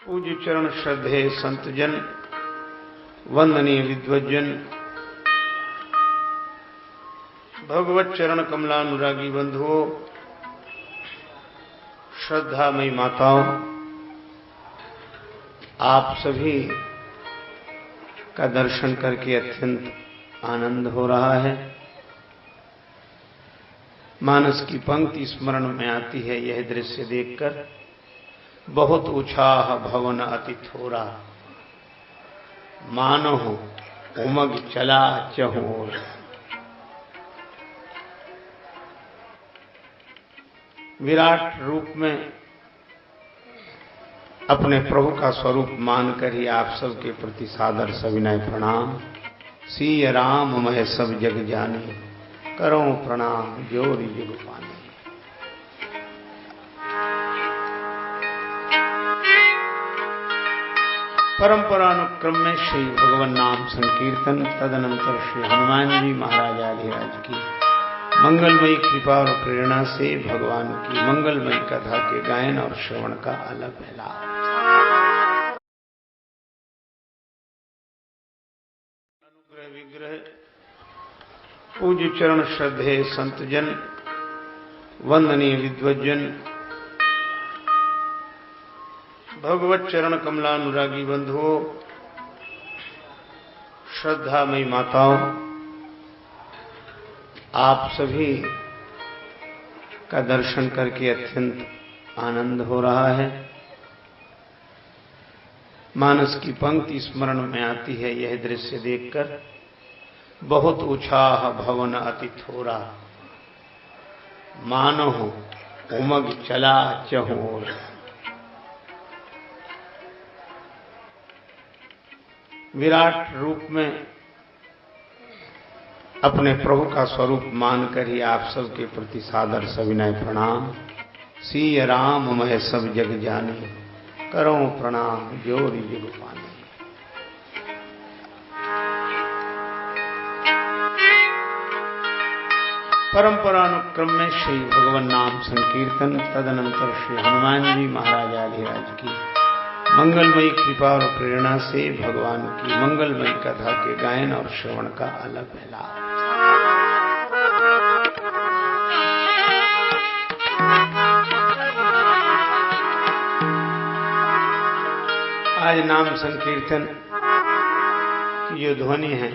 पूज्य चरण श्रद्धेय संतजन, वंदनीय विद्वज्जन, भगवत चरण कमलानुरागी बंधुओं, श्रद्धामयी माताओं, आप सभी का दर्शन करके अत्यंत आनंद हो रहा है। मानस की पंक्ति स्मरण में आती है, यह दृश्य देखकर बहुत उत्साह भवन अति थोरा, मानो उमग चला चहोर। विराट रूप में अपने प्रभु का स्वरूप मानकर ही आप सबके प्रति सादर सविनय प्रणाम। सिय राम मह सब जग जाने, करो प्रणाम जोरी जुग पाने। परंपरानुक्रम में श्री भगवान नाम संकीर्तन, तदनंतर श्री हनुमान जी महाराज आधिराज की मंगलमयी कृपा और प्रेरणा से भगवान की मंगलमयी कथा के गायन और श्रवण का अलग है लाभ। अनुग्रह विग्रह पूज्य चरण श्रद्धेय संतजन, वंदनीय विद्वज्जन, भगवत चरण कमलानुरागी बंधुओं, श्रद्धामयी माताओं, आप सभी का दर्शन करके अत्यंत आनंद हो रहा है। मानस की पंक्ति स्मरण में आती है, यह दृश्य देखकर बहुत उत्साह भवन अति थोरा, मानो उमग चला चहोर। विराट रूप में अपने प्रभु का स्वरूप मानकर ही आप सबके प्रति सादर सविनय प्रणाम। सिय राम मह सब जग जाने, करो प्रणाम जोरी जुग पाने। परंपरानुक्रम में श्री भगवान नाम संकीर्तन, तदनंतर श्री हनुमान जी महाराज आधिराज की मंगलमयी कृपा और प्रेरणा से भगवान की मंगलमयी कथा के गायन और श्रवण का अलग है लाभ। आज नाम संकीर्तन की जो ध्वनि है,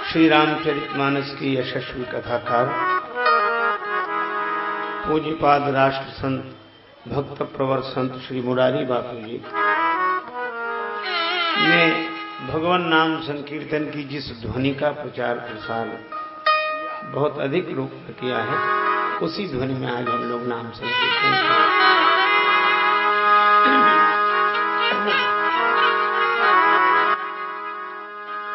श्री रामचरितमानस की यशस्वी कथाकार पूज्यपाद राष्ट्र संत भक्त प्रवर संत श्री मुरारी बापू जी ने भगवान नाम संकीर्तन की जिस ध्वनि का प्रचार प्रसार बहुत अधिक रूप में किया है, उसी ध्वनि में आज हम लोग नाम संकीर्तन करें।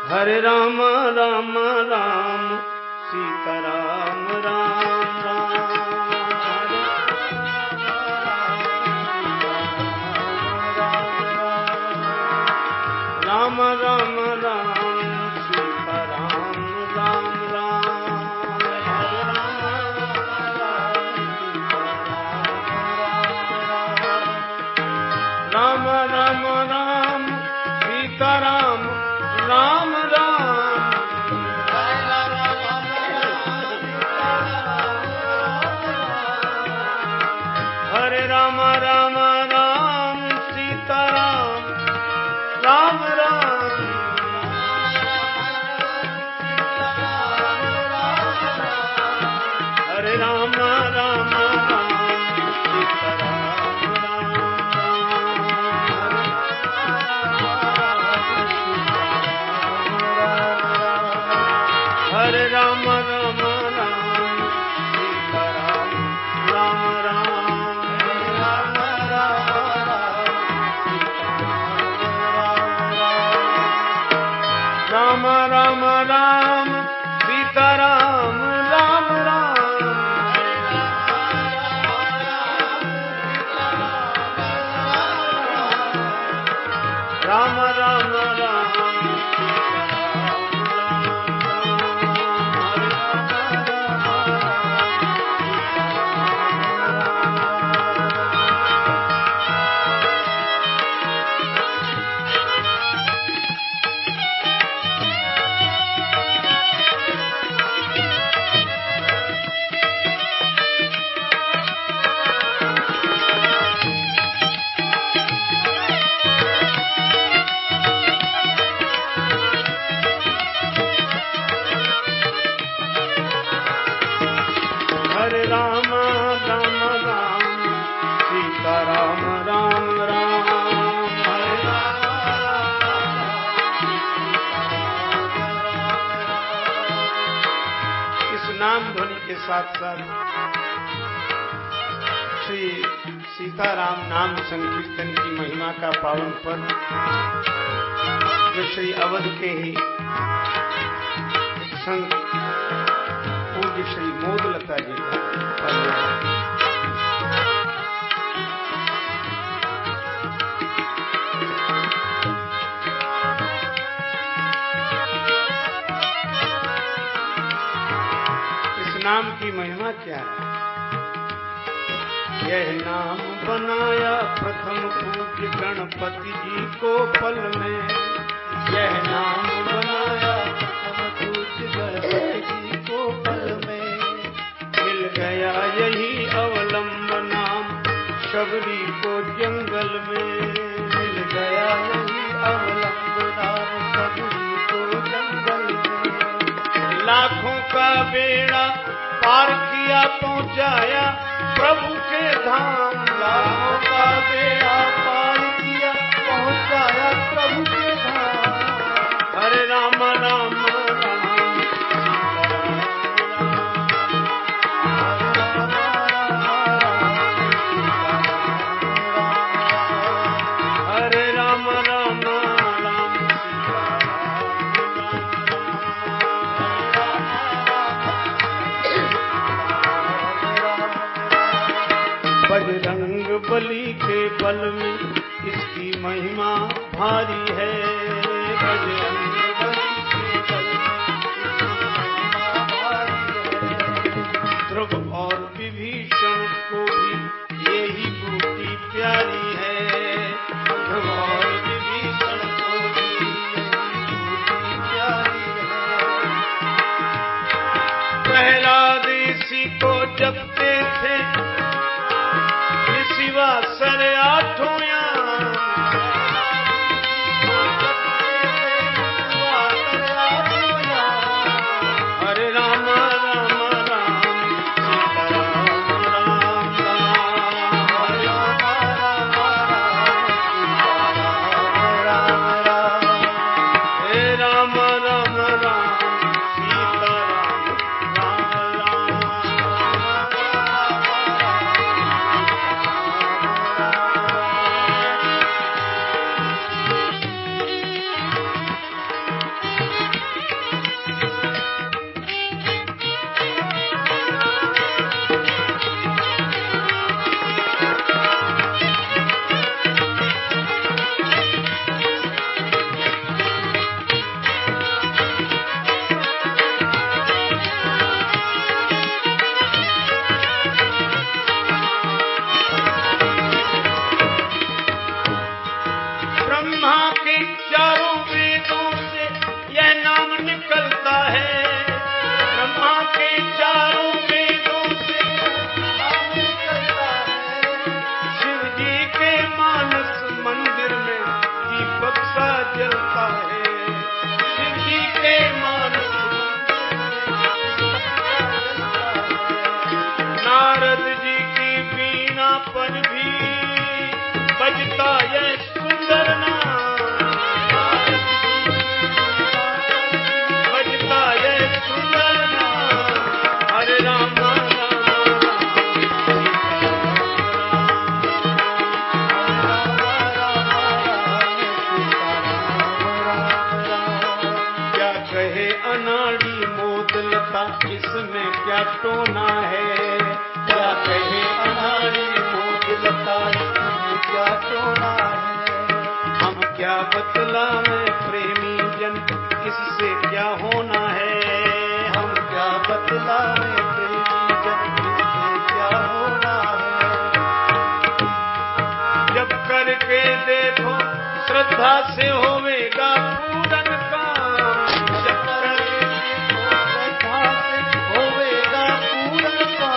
हरे राम राम राम सीता राम राम राम, राम राम राम सीता राम राम राम, राम राम राम सीता राम राम राम, हरे राम राम राम सीता राम राम राम, हरे राम राम राम सीता राम राम राम, हरे राम राम राम सीता राम राम राम, राम राम राम सीता राम राम राम। राम राम राम साथ साथ श्री सीताराम नाम संकीर्तन की महिमा का पावन पर्व जो श्री अवध के ही संत पूज्य श्री मोदलता जी का पर्व है। नाम की महिमा क्या है? यह नाम बनाया प्रथम पूज्य गणपति जी को पल में। यह नाम बनाया प्रथम पूज्य गणपति जी को पल में। मिल गया यही अवलंब नाम शबरी को जंगल में। मिल गया यही अवलंब नाम शबरी को जंगल में। लाखों का बेड़ा पार किया पहुंचाया प्रभु के धाम। लाखों का बेड़ा पार किया पहुंचाया प्रभु के धाम। हरे राम राम राम हरे राम राम बजरंग बली के बल में इसकी महिमा भारी है। बजरंग बली के बल में ध्रुव और विभीषण को भी यही बूटी प्यारी है। ध्रुव और विभीषण को भी यही बूटी प्यारी है। प्रहलाद इसी को जपते थे शिवा सर आठों हरे राम राम राम सीताराम राम राम हरे राम राम हे राम राम राम सीताराम राम राम इसमें क्या टोना है, क्या कहे अनाड़ी मोदलता, इसमें क्या टोना है। हम क्या क्या बतलावे प्रेमी जन, इससे क्या होना है। हम क्या बतलावे प्रेमी जन, इससे क्या होना है। जब करके देखो श्रद्धा से होवेगा पूरन काम। जब करके देखो श्रद्धा से होवेगा पूरन काम।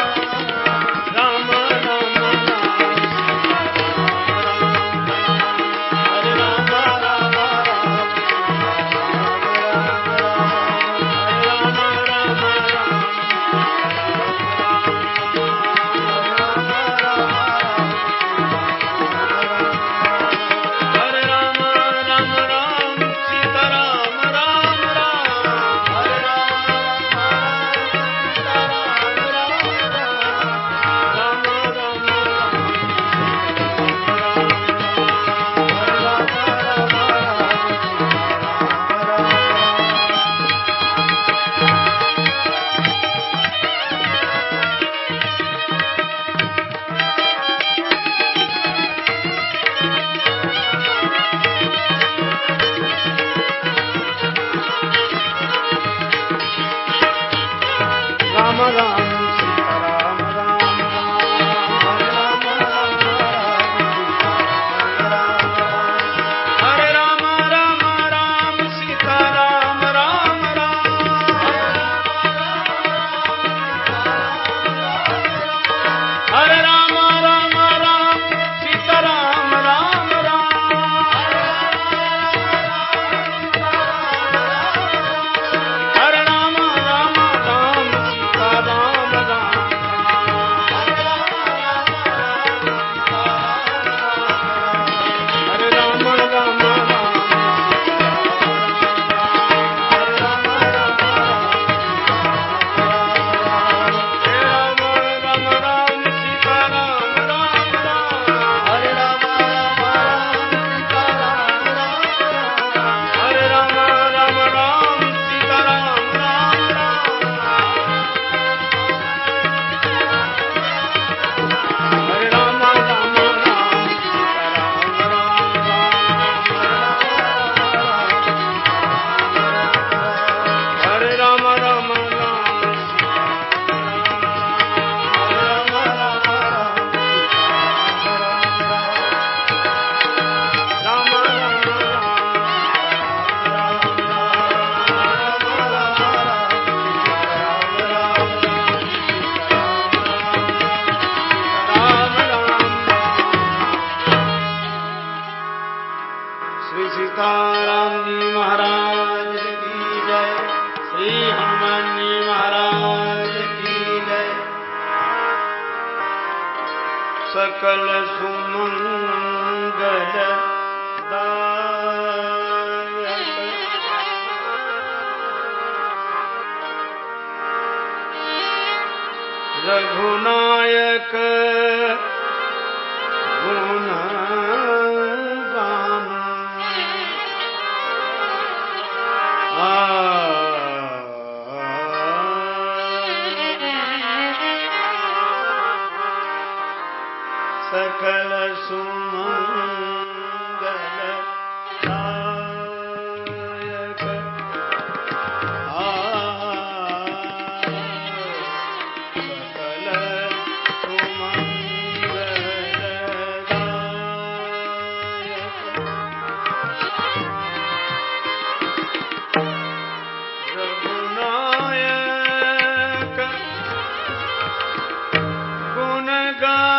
राम राम राम हरे राम राम राम सीताराम जी महाराज की जय। श्री हनुमान जी महाराज की जय। सकल सुमंगल दायक रघुनायक गुण सकल सुमंगल दायक सकल सुमंगल दायक रघुनायक गुण गान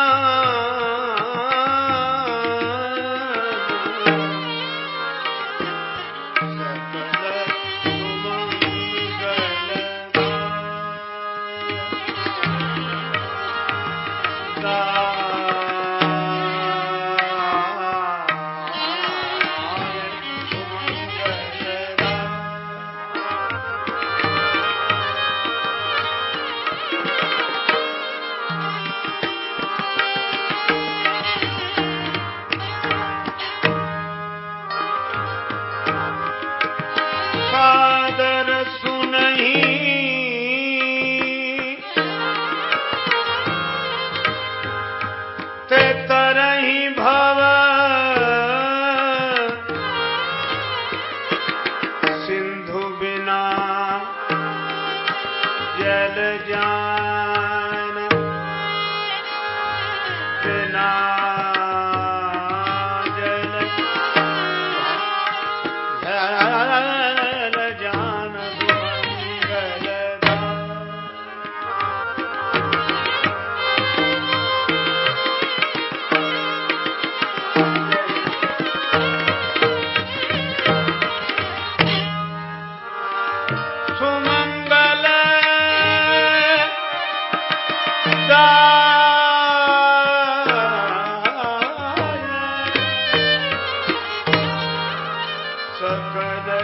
सकल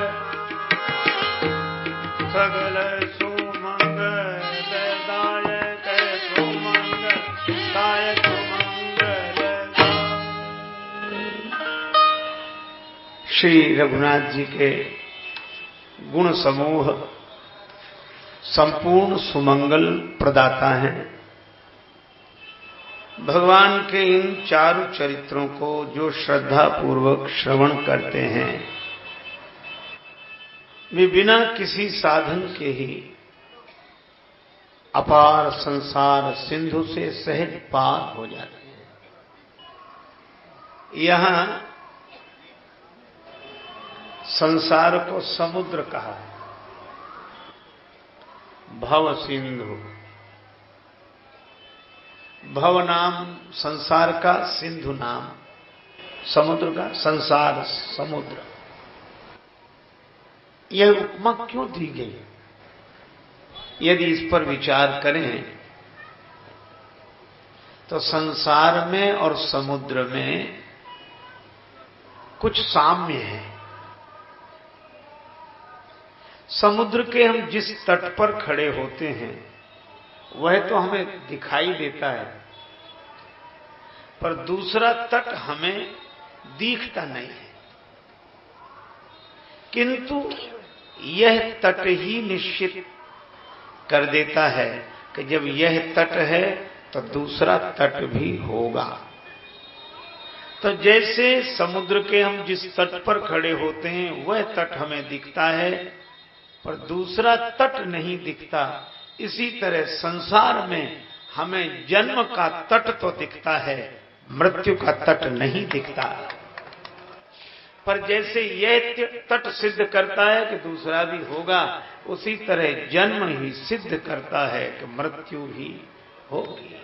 सकल सुमंगल दायक सुमंगल दायक मंगल। श्री रघुनाथ जी के गुण समूह संपूर्ण सुमंगल प्रदाता हैं। भगवान के इन चारों चरित्रों को जो श्रद्धा पूर्वक श्रवण करते हैं वे बिना किसी साधन के ही अपार संसार सिंधु से सहज पार हो जाते हैं। यहां संसार को समुद्र कहा है, भव सिंधु। भव नाम संसार का, सिंधु नाम समुद्र का, संसार समुद्र। यह उपमा क्यों दी गई? यदि इस पर विचार करें तो संसार में और समुद्र में कुछ साम्य है। समुद्र के हम जिस तट पर खड़े होते हैं वह तो हमें दिखाई देता है, पर दूसरा तट हमें दिखता नहीं है। किंतु यह तट ही निश्चित कर देता है कि जब यह तट है तो दूसरा तट भी होगा। तो जैसे समुद्र के हम जिस तट पर खड़े होते हैं वह तट हमें दिखता है पर दूसरा तट नहीं दिखता, इसी तरह संसार में हमें जन्म का तट तो दिखता है, मृत्यु का तट नहीं दिखता। पर जैसे यह तट सिद्ध करता है कि दूसरा भी होगा, उसी तरह जन्म ही सिद्ध करता है कि मृत्यु भी होगी।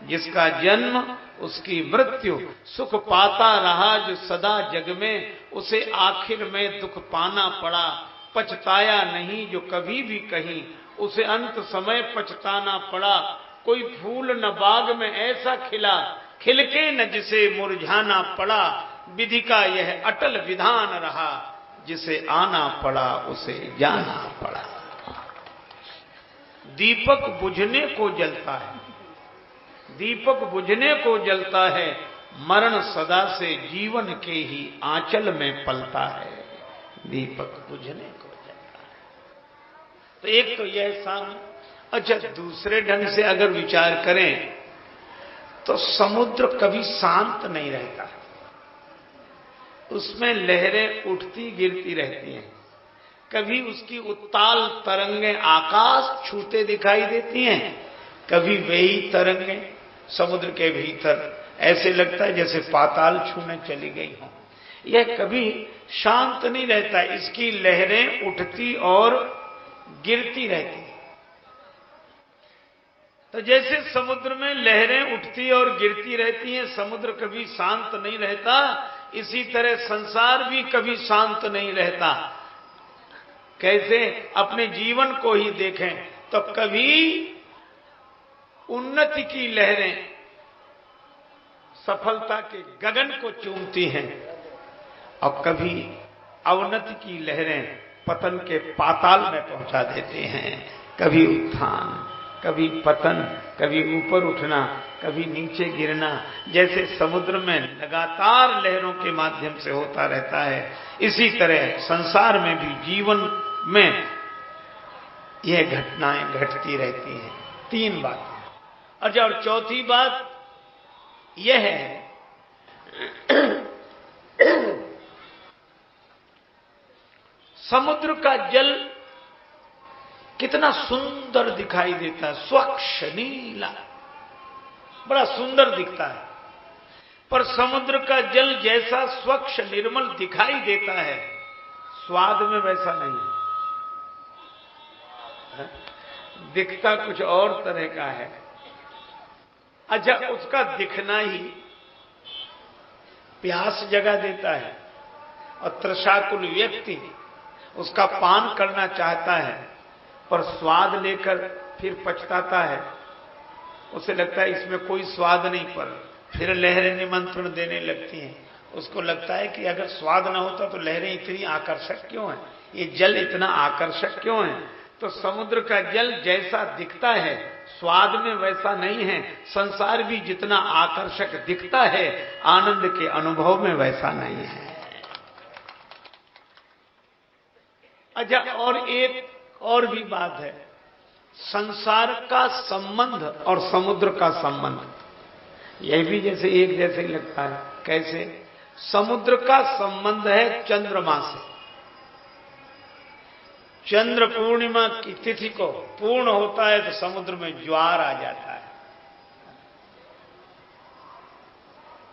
जिसका जन्म उसकी मृत्यु, सुख पाता रहा जो सदा जग में, उसे आखिर में दुख पाना पड़ा। पछताया नहीं जो कभी भी कहीं, उसे अंत समय पछताना पड़ा। कोई फूल न बाग में ऐसा खिला, खिलके न जिसे मुरझाना पड़ा। विधि का यह अटल विधान रहा, जिसे आना पड़ा उसे जाना पड़ा। दीपक बुझने को जलता है, दीपक बुझने को जलता है, मरण सदा से जीवन के ही आंचल में पलता है। दीपक बुझने को जलता है। तो एक तो यह साम। अच्छा, दूसरे ढंग से अगर विचार करें तो समुद्र कभी शांत नहीं रहता, उसमें लहरें उठती गिरती रहती हैं। कभी उसकी उत्ताल तरंगें आकाश छूते दिखाई देती हैं, कभी वही तरंगें समुद्र के भीतर ऐसे लगता है जैसे पाताल छूने चली गई हों। यह कभी शांत नहीं रहता, इसकी लहरें उठती और गिरती रहती। तो जैसे समुद्र में लहरें उठती और गिरती रहती हैं, समुद्र कभी शांत नहीं रहता, इसी तरह संसार भी कभी शांत नहीं रहता। कैसे? अपने जीवन को ही देखें तो कभी उन्नति की लहरें सफलता के गगन को चूमती हैं और कभी अवनति की लहरें पतन के पाताल में पहुंचा देते हैं। कभी उत्थान, कभी पतन, कभी ऊपर उठना, कभी नीचे गिरना, जैसे समुद्र में लगातार लहरों के माध्यम से होता रहता है, इसी तरह संसार में भी जीवन में यह घटनाएं घटती रहती हैं। तीन बातें। अच्छा, और चौथी बात यह है समुद्र का जल कितना सुंदर दिखाई देता है, स्वच्छ नीला, बड़ा सुंदर दिखता है। पर समुद्र का जल जैसा स्वच्छ निर्मल दिखाई देता है, स्वाद में वैसा नहीं है, दिखता कुछ और तरह का है। अच्छा, उसका दिखना ही प्यास जगा देता है और तृषाकुल व्यक्ति उसका पान करना चाहता है, पर स्वाद लेकर फिर पछताता है। उसे लगता है इसमें कोई स्वाद नहीं, पर फिर लहरें निमंत्रण देने लगती हैं, उसको लगता है कि अगर स्वाद ना होता तो लहरें इतनी आकर्षक क्यों हैं, ये जल इतना आकर्षक क्यों है। तो समुद्र का जल जैसा दिखता है स्वाद में वैसा नहीं है, संसार भी जितना आकर्षक दिखता है आनंद के अनुभव में वैसा नहीं है। अच्छा, और एक और भी बात है, संसार का संबंध और समुद्र का संबंध यह भी जैसे एक जैसे ही लगता है। कैसे? समुद्र का संबंध है चंद्रमा से। चंद्र पूर्णिमा की तिथि को पूर्ण होता है तो समुद्र में ज्वार आ जाता है,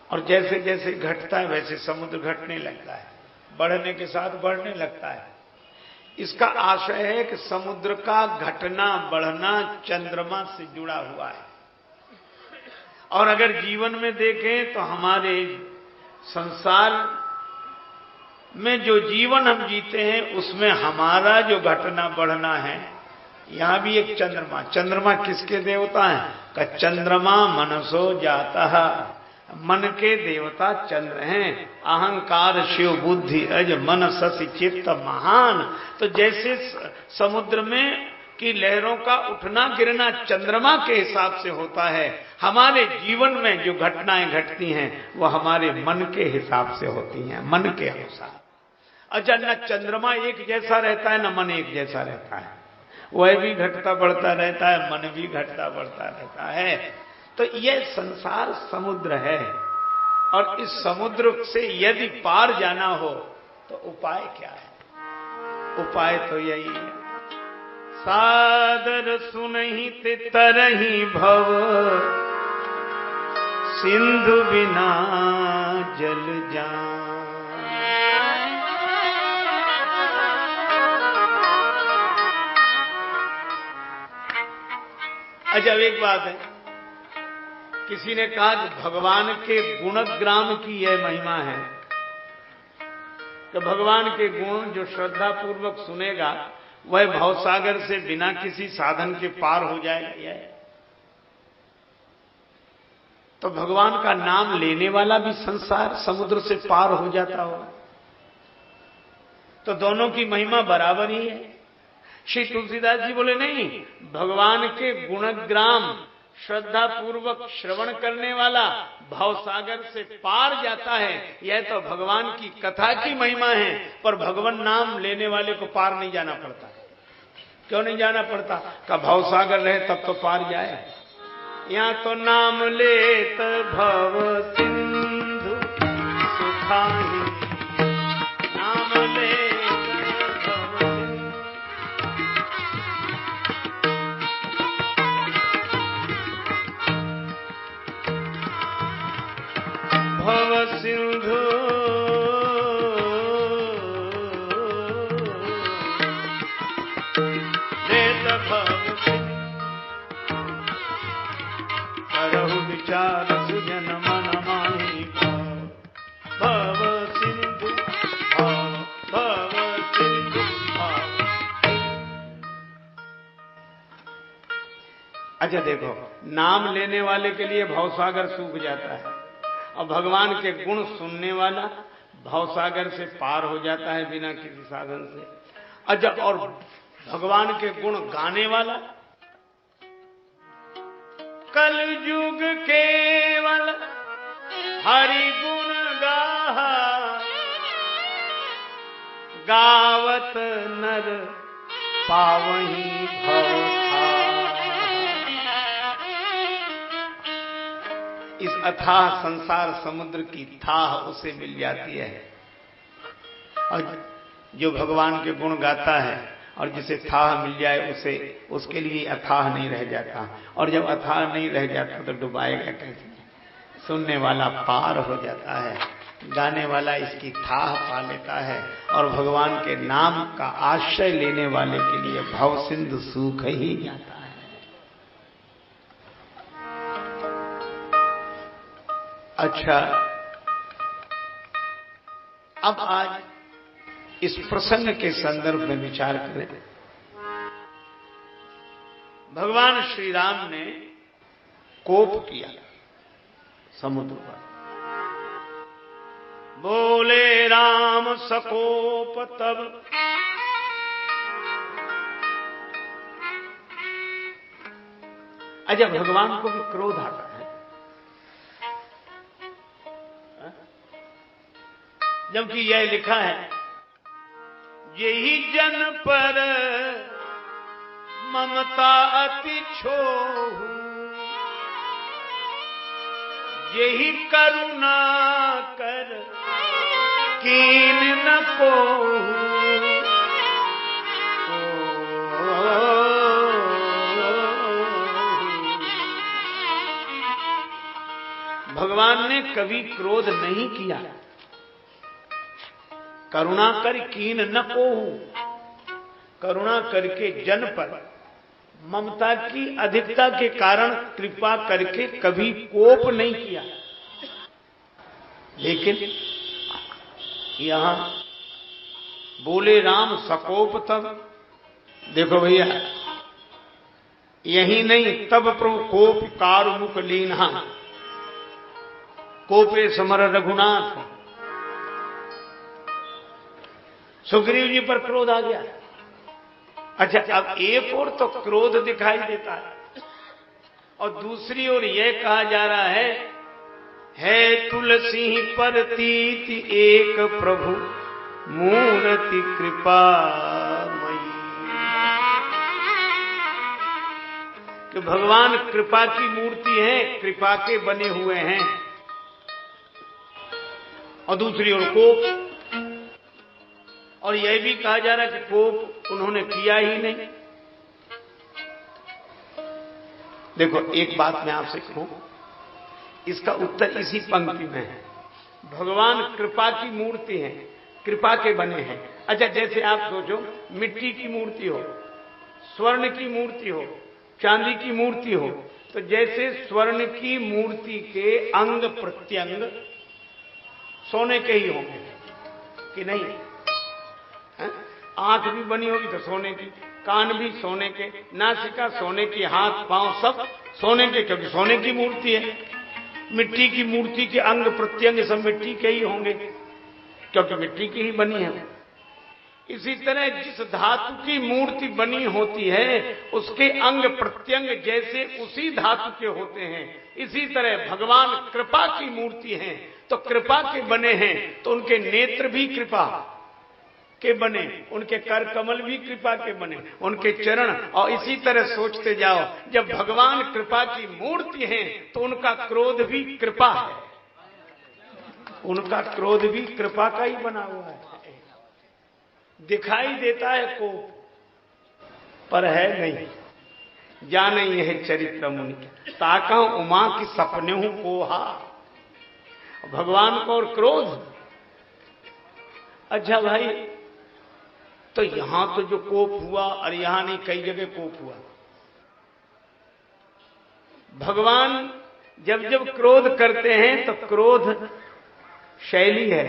और जैसे जैसे घटता है वैसे समुद्र घटने लगता है, बढ़ने के साथ बढ़ने लगता है। इसका आशय है कि समुद्र का घटना बढ़ना चंद्रमा से जुड़ा हुआ है। और अगर जीवन में देखें तो हमारे संसार में जो जीवन हम जीते हैं उसमें हमारा जो घटना बढ़ना है, यहां भी एक चंद्रमा। चंद्रमा किसके देवता हैं? का चंद्रमा मनसो जाता है, मन के देवता चंद्र हैं। अहंकार शिव बुद्धि अज मन शशि चित्त महान। तो जैसे समुद्र में की लहरों का उठना गिरना चंद्रमा के हिसाब से होता है, हमारे जीवन में जो घटनाएं घटती हैं वो हमारे मन के हिसाब से होती हैं, मन के अनुसार। अच्छा, न चंद्रमा एक जैसा रहता है न मन एक जैसा रहता है, वह भी घटता बढ़ता रहता है, मन भी घटता बढ़ता रहता है। तो यह संसार समुद्र है, और इस समुद्र से यदि पार जाना हो तो उपाय क्या है? उपाय तो यही है, सादर सुनहि ते तरहि भव, सिंधु बिना जल जान। अच्छा, एक बात है, किसी ने कहा कि भगवान के गुणग्राम की यह महिमा है कि भगवान के गुण जो श्रद्धा पूर्वक सुनेगा वह भवसागर से बिना किसी साधन के पार हो जाएगा। तो भगवान का नाम लेने वाला भी संसार समुद्र से पार हो जाता होगा। तो दोनों की महिमा बराबर ही है। श्री तुलसीदास जी बोले नहीं, भगवान के गुणग्राम श्रद्धा पूर्वक श्रवण करने वाला भवसागर से पार जाता है, यह तो भगवान की कथा की महिमा है। पर भगवान नाम लेने वाले को पार नहीं जाना पड़ता। क्यों नहीं जाना पड़ता? का भवसागर रहे तब तो पार जाए। यहाँ तो नाम लेत भव सिंधु सुखाही, नाम लेत भव भव सिंधु लेत भव करहु विचार सुजन मन माही, भव सिंधु भव सिंधु भव। अच्छा देखो, नाम लेने वाले के लिए भवसागर सूख जाता है, और भगवान के गुण सुनने वाला भवसागर से पार हो जाता है बिना किसी साधन से। अच्छा, और भगवान के गुण गाने वाला कल युग केवल हरि गुण गाहा, गावत नर पावहीं भव था। इस अथाह संसार समुद्र की थाह उसे मिल जाती है, और जो भगवान के गुण गाता है और जिसे थाह मिल जाए उसे, उसके लिए अथाह नहीं रह जाता। और जब अथाह नहीं रह जाता तो डुबाएगा कैसे? सुनने वाला पार हो जाता है, गाने वाला इसकी थाह पा लेता है, और भगवान के नाम का आश्रय लेने वाले के लिए भव सिंधु सूख ही जाता है। अच्छा, अब आज इस प्रसंग के संदर्भ में विचार करें। भगवान श्री राम ने कोप किया समुद्र पर। बोले राम सकोप तब। अच्छा, भगवान को भी क्रोध आता है, जबकि यह लिखा है यही जन पर ममता अति छोहू, यही करुणा कर कीन न कोहू। भगवान ने कभी क्रोध नहीं किया। करुणा कर कीन न कोहू, करुणा करके जन पर ममता की अधिकता के कारण कृपा करके कभी कोप नहीं किया। लेकिन यहां बोले राम सकोप तब। देखो भैया, यही नहीं, तब प्रभु कोप कार मुख लीन्हा, कोपे समर रघुनाथ। सुग्रीव जी पर क्रोध आ गया। अच्छा, अब एक ओर तो क्रोध दिखाई देता है और दूसरी ओर यह कहा जा रहा है तुलसी पर तीति एक प्रभु मूर्ति कृपामयी, कि भगवान कृपा की मूर्ति है, कृपा के बने हुए हैं। और दूसरी ओर कोप, और यह भी कहा जा रहा है कि कोप उन्होंने किया ही नहीं। देखो, एक बात मैं आपसे कहूं, इसका उत्तर इसी पंक्ति में है। भगवान कृपा की मूर्ति है, कृपा के बने हैं। अच्छा, जैसे आप सोचो, मिट्टी की मूर्ति हो, स्वर्ण की मूर्ति हो, चांदी की मूर्ति हो, तो जैसे स्वर्ण की मूर्ति के अंग प्रत्यंग सोने के ही होंगे कि नहीं? आंख भी बनी होगी तो सोने की, कान भी सोने के, नासिका सोने की, हाथ पांव सब सोने के, क्योंकि सोने की मूर्ति है। मिट्टी की मूर्ति के अंग प्रत्यंग सब मिट्टी के ही होंगे, क्योंकि मिट्टी की ही बनी है। इसी तरह जिस धातु की मूर्ति बनी होती है, उसके अंग प्रत्यंग जैसे उसी धातु के होते हैं, इसी तरह भगवान कृपा की मूर्ति है, तो कृपा के बने हैं, तो उनके नेत्र भी कृपा के बने, उनके कर कमल भी कृपा के बने, उनके चरण। और इसी तरह सोचते जाओ, जब भगवान कृपा की मूर्ति हैं, तो उनका क्रोध भी कृपा है, उनका क्रोध भी कृपा का ही बना हुआ है। दिखाई देता है कोप, पर है नहीं। जाने यह चरित्र मुनि, ताका उमा की सपने हूं कोहा। भगवान को और क्रोध। अच्छा भाई, तो यहां तो जो कोप हुआ, और यहां नहीं, कई जगह कोप हुआ। भगवान जब जब क्रोध करते हैं तो क्रोध शैली है,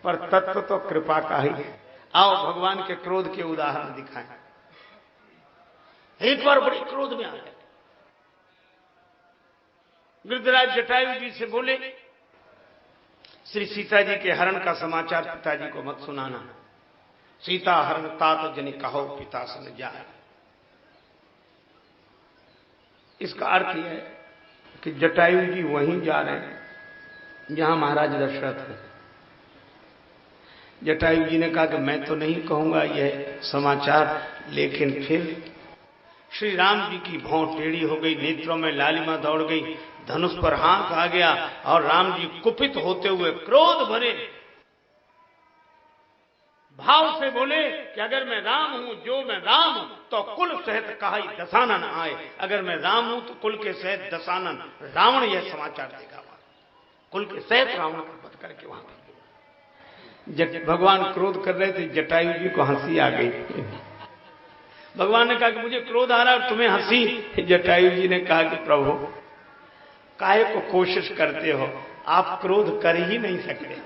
पर तत्व तो कृपा का ही है। आओ भगवान के क्रोध के उदाहरण दिखाएं। एक बार बड़े क्रोध में आ गए। गिरिराज जटायु जी से बोले, श्री सीता जी के हरण का समाचार पिताजी को मत सुनाना। सीता हरण तात जनि कहो पिता सन जाए। इसका अर्थ यह है कि जटायु जी वहीं जा रहे हैं जहां महाराज दशरथ है। जटायु जी ने कहा कि मैं तो नहीं कहूंगा यह समाचार, लेकिन फिर श्री राम जी की भौं टेढ़ी हो गई, नेत्रों में लालिमा दौड़ गई, धनुष पर हाथ आ गया, और राम जी कुपित होते हुए क्रोध भरे भाव से बोले कि अगर मैं राम हूं, जो मैं राम हूं, तो कुल सहित कहाई दशानन आए। अगर मैं राम हूं तो कुल के सहित दशानन रावण यह समाचार देगा। कुल के सहित रावण का वध करके वहां पर भगवान क्रोध कर रहे थे। जटायु जी को हंसी आ गई। भगवान ने कहा कि मुझे क्रोध आ रहा है और तुम्हें हंसी। जटायु जी ने कहा कि प्रभु, काहे को कोशिश करते हो, आप क्रोध कर ही नहीं सकते।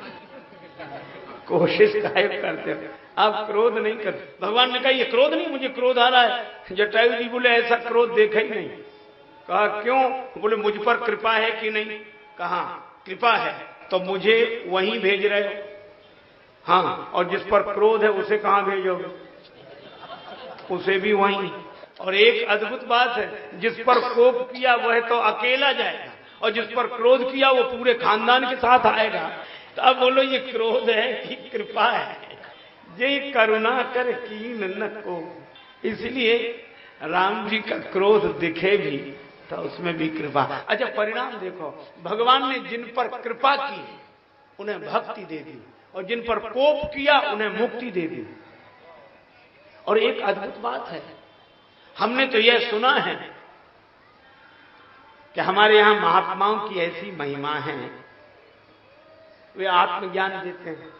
कोशिश काहे करते हो, आप क्रोध नहीं कर। भगवान ने कहा ये क्रोध नहीं, मुझे क्रोध आ रहा है। जटायु जी बोले ऐसा क्रोध देखा ही नहीं। कहा क्यों? बोले मुझ पर कृपा है कि नहीं? कहा कृपा है। तो मुझे वहीं भेज रहे हो। हाँ, और जिस पर क्रोध है उसे कहां भेजोगे? उसे भी वहीं। और एक अद्भुत बात है, जिस पर कोप किया वह तो अकेला जाएगा, और जिस पर क्रोध किया वो पूरे खानदान के साथ आएगा। तो अब बोलो ये क्रोध है कि कृपा है? ये करुणा कर कीन न को। इसलिए राम जी का क्रोध दिखे भी तो उसमें भी कृपा। अच्छा, परिणाम देखो, भगवान ने जिन पर कृपा की उन्हें भक्ति दे दी, और जिन पर कोप किया उन्हें मुक्ति दे दी। और एक अद्भुत बात है, हमने तो यह सुना है कि हमारे यहां महात्माओं की ऐसी महिमा है, वे आत्मज्ञान देते हैं।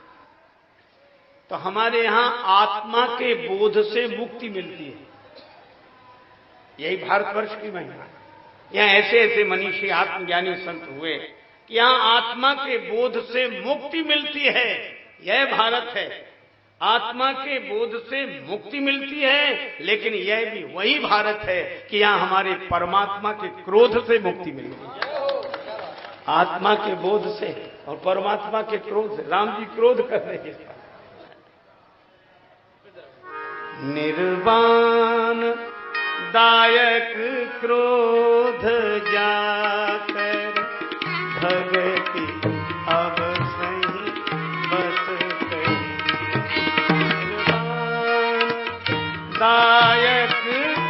तो हमारे यहां आत्मा के बोध से मुक्ति मिलती है। यही भारतवर्ष की महिमा है। यहां ऐसे ऐसे मनीषी आत्मज्ञानी संत हुए कि यहां आत्मा के बोध से मुक्ति मिलती है। यह भारत है, आत्मा के बोध से मुक्ति मिलती है। लेकिन यह भी वही भारत है कि यहां हमारे परमात्मा के क्रोध से मुक्ति मिलती है। आत्मा के बोध से और परमात्मा के क्रोध से। राम जी क्रोध कर रहे हैं। निर्वाण दायक क्रोध जाकर भगति अब सही बस कही। निर्वाण दायक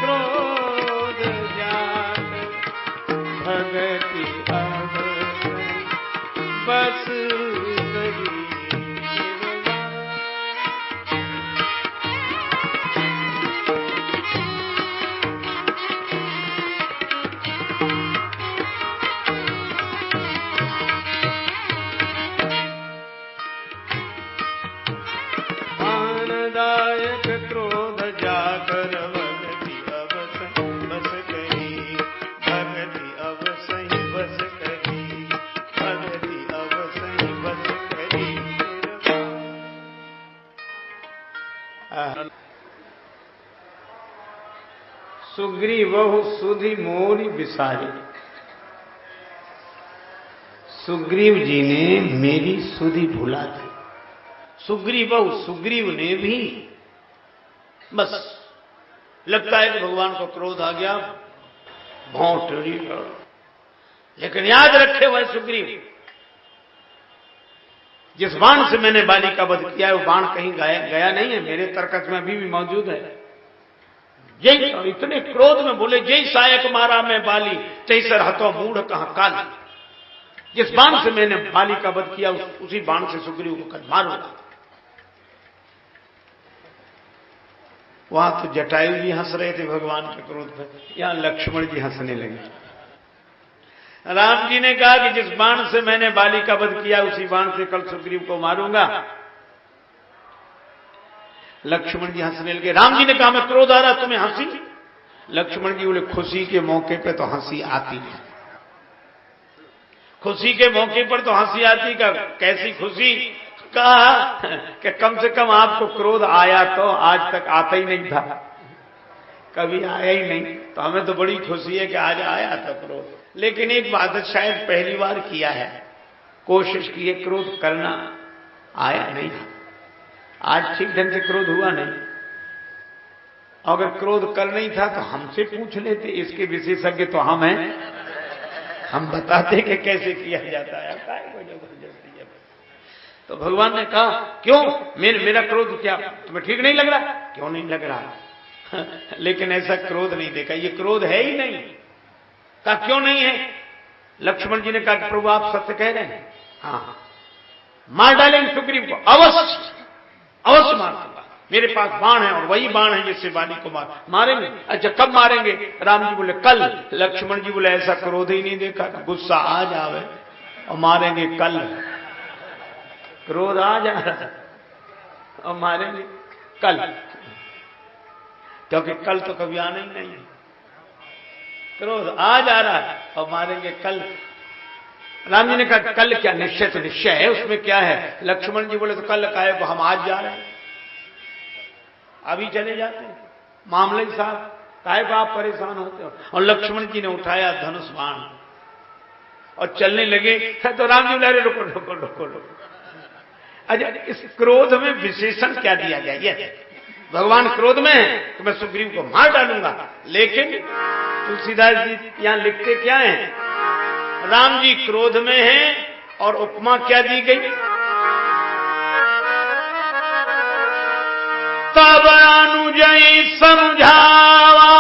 क्रोध जाकर भगति अब सही बस कही। दायक क्रोध जाकर भगति अब सही बस कही। भगति अब सही बस कही। भगति अब सही बस कही। सुग्रीवहु सुधि मोरि बिसारी। सुग्रीव जी ने मेरी सुधि भुला दी। सुग्रीव ने भी, बस लगता है कि भगवान को क्रोध आ गया, भौं टेढ़ी। लेकिन याद रखे वह सुग्रीव, जिस बाण से मैंने बाली का वध किया है वो बाण कहीं गया नहीं है, मेरे तरकस में अभी भी मौजूद है। यही इतने क्रोध में बोले, जय सायक मारा मैं बाली, तई सर हथों मूढ़ कहां काली। जिस बाण से मैंने बाली का वध किया उसी बाण से सुग्रीव को कल मारूंगा। वहां तो जटायु जी हंस रहे थे भगवान के क्रोध पर, यहां लक्ष्मण जी हंसने लगे। राम जी ने कहा कि जिस बाण से मैंने बाली का वध किया उसी बाण से कल सुग्रीव को मारूंगा। लक्ष्मण जी हंसने लगे। राम जी ने कहा मैं क्रोध आ रहा तुम्हें हंसी? लक्ष्मण जी बोले खुशी के मौके पे तो हंसी आती है। खुशी के मौके पर तो हंसी आती का? कैसी खुशी? कहा कि कम से कम आपको क्रोध आया तो आज तक आता ही नहीं था, कभी आया ही नहीं, तो हमें तो बड़ी खुशी है कि आज आया था क्रोध। लेकिन एक बात शायद पहली बार किया है, कोशिश की है क्रोध करना, आया नहीं। आज ठीक ढंग से क्रोध हुआ नहीं। अगर क्रोध कर नहीं था तो हमसे पूछ लेते, इसके विशेषज्ञ तो हम हैं, हम बताते कि कैसे किया जाता है। जबरदस्ती है। तो भगवान ने कहा क्यों मेरा क्रोध क्या तुम्हें ठीक नहीं लग रहा? क्यों नहीं लग रहा? लेकिन ऐसा क्रोध नहीं देखा, ये क्रोध है ही नहीं। कहा क्यों नहीं है? लक्ष्मण जी ने कहा प्रभु आप सत्य कह रहे हैं। हाँ, मार डालेंगे सुग्रीव को, अवश्य अवश्य मार दूंगा। मेरे पास बाण है और वही बाण है जिससे बाली को मारेंगे। अच्छा कब मारेंगे? राम जी बोले कल। लक्ष्मण जी बोले ऐसा क्रोध ही नहीं देखा, गुस्सा आ जावे और मारेंगे कल। क्रोध आ जा रहा और मारेंगे कल, क्योंकि कल तो कभी आना ही नहीं है। क्रोध आ जा रहा है और मारेंगे कल। राम जी ने कहा कल क्या? निश्चय तो निश्चय है, उसमें क्या है? लक्ष्मण जी बोले तो कल काहे को, हम आज जा रहे हैं, अभी चले जाते हैं, मामले साहब काहे को आप परेशान होते हो? और लक्ष्मण जी ने उठाया धनुष बाण और चलने लगे तो राम जी बोले अरे रुको रुको रुको रुको। अच्छा, इस क्रोध में विशेषण क्या दिया गया? ये भगवान क्रोध में है तो मैं सुग्रीव को मार डालूंगा, लेकिन तुलसीदास जी यहां लिखते क्या है? राम जी क्रोध में हैं और उपमा क्या दी गई? तब अनुजई समझावा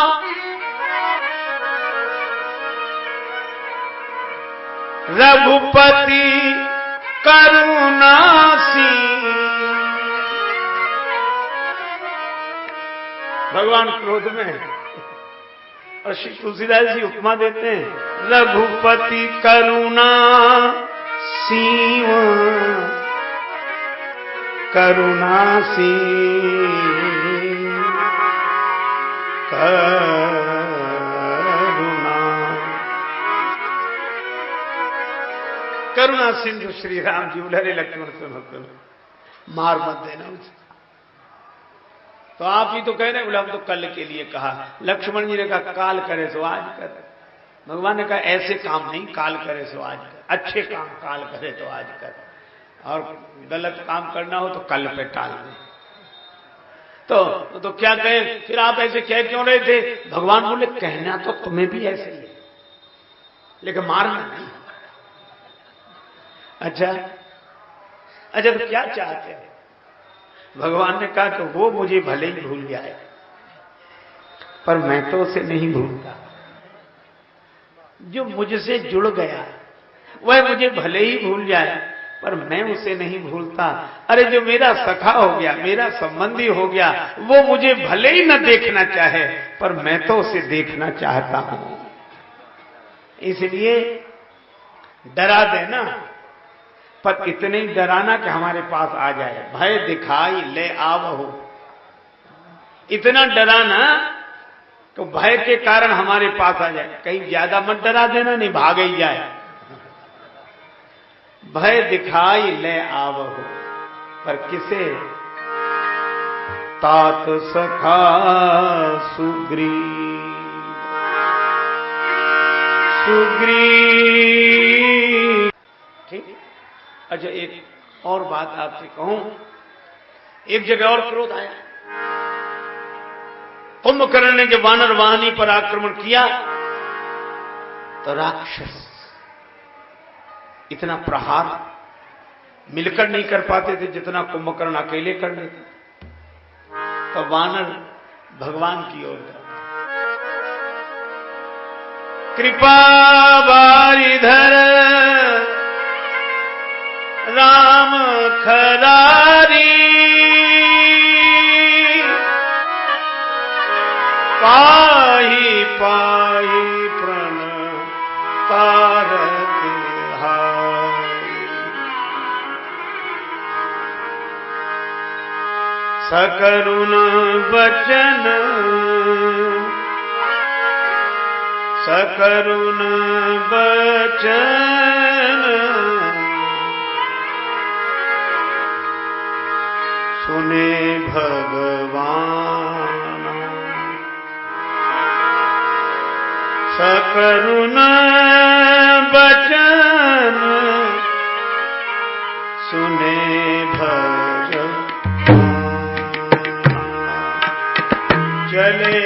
रघुपति करुणासी। भगवान क्रोध में है और श्री तुलसीदास जी उपमा देते हैं रघुपति करुणा सीव करुणासी करुणा सिंधु श्री राम जी बोले लक्ष्मण सुनो सुनो, मार मत देना उसे। तो आप ही तो कह रहे बोले हम तो कल के लिए कहा। लक्ष्मण जी ने कहा काल करे सो आज कर। भगवान ने कहा ऐसे काम नहीं, काल करे सो आज कर। अच्छे काम काल करे तो आज कर, और गलत काम करना हो तो कल पे टाल दे। तो क्या कहें? फिर आप ऐसे कह क्यों रहे थे? भगवान बोले कहना तो तुम्हें भी ऐसे ही है, लेकिन मारना नहीं। अच्छा तो क्या चाहते हैं? भगवान ने कहा कि वो मुझे भले ही भूल जाए, पर मैं तो उसे नहीं भूलता। जो मुझसे जुड़ गया वह मुझे भले ही भूल जाए, पर मैं उसे नहीं भूलता। अरे जो मेरा सखा हो गया, मेरा संबंधी हो गया, वो मुझे भले ही न देखना चाहे, पर मैं तो उसे देखना चाहता हूं। इसलिए डरा देना, पर इतने ही डराना कि हमारे पास आ जाए। भय दिखाई ले आवहो, इतना डराना तो भय के कारण हमारे पास आ जाए। कहीं ज्यादा मत डरा देना, नहीं भाग ही जाए। भय दिखाई ले आवहो, पर किसे? तात सखा सुग्रीव सुग्रीव। ठीक। अच्छा, एक और बात आपसे कहूं, एक जगह और क्रोध आया। कुंभकर्ण ने जब वानर वाहिनी पर आक्रमण किया तो राक्षस इतना प्रहार मिलकर नहीं कर पाते थे जितना कुंभकर्ण अकेले कर लेते। तो वानर भगवान की ओर कृपा बारिधर राम खरारी पाही पाही प्रण तारक हारी सकरुण बचन सकरुण बचन सुने भगवान सकरुण बचन सुने भगवान चले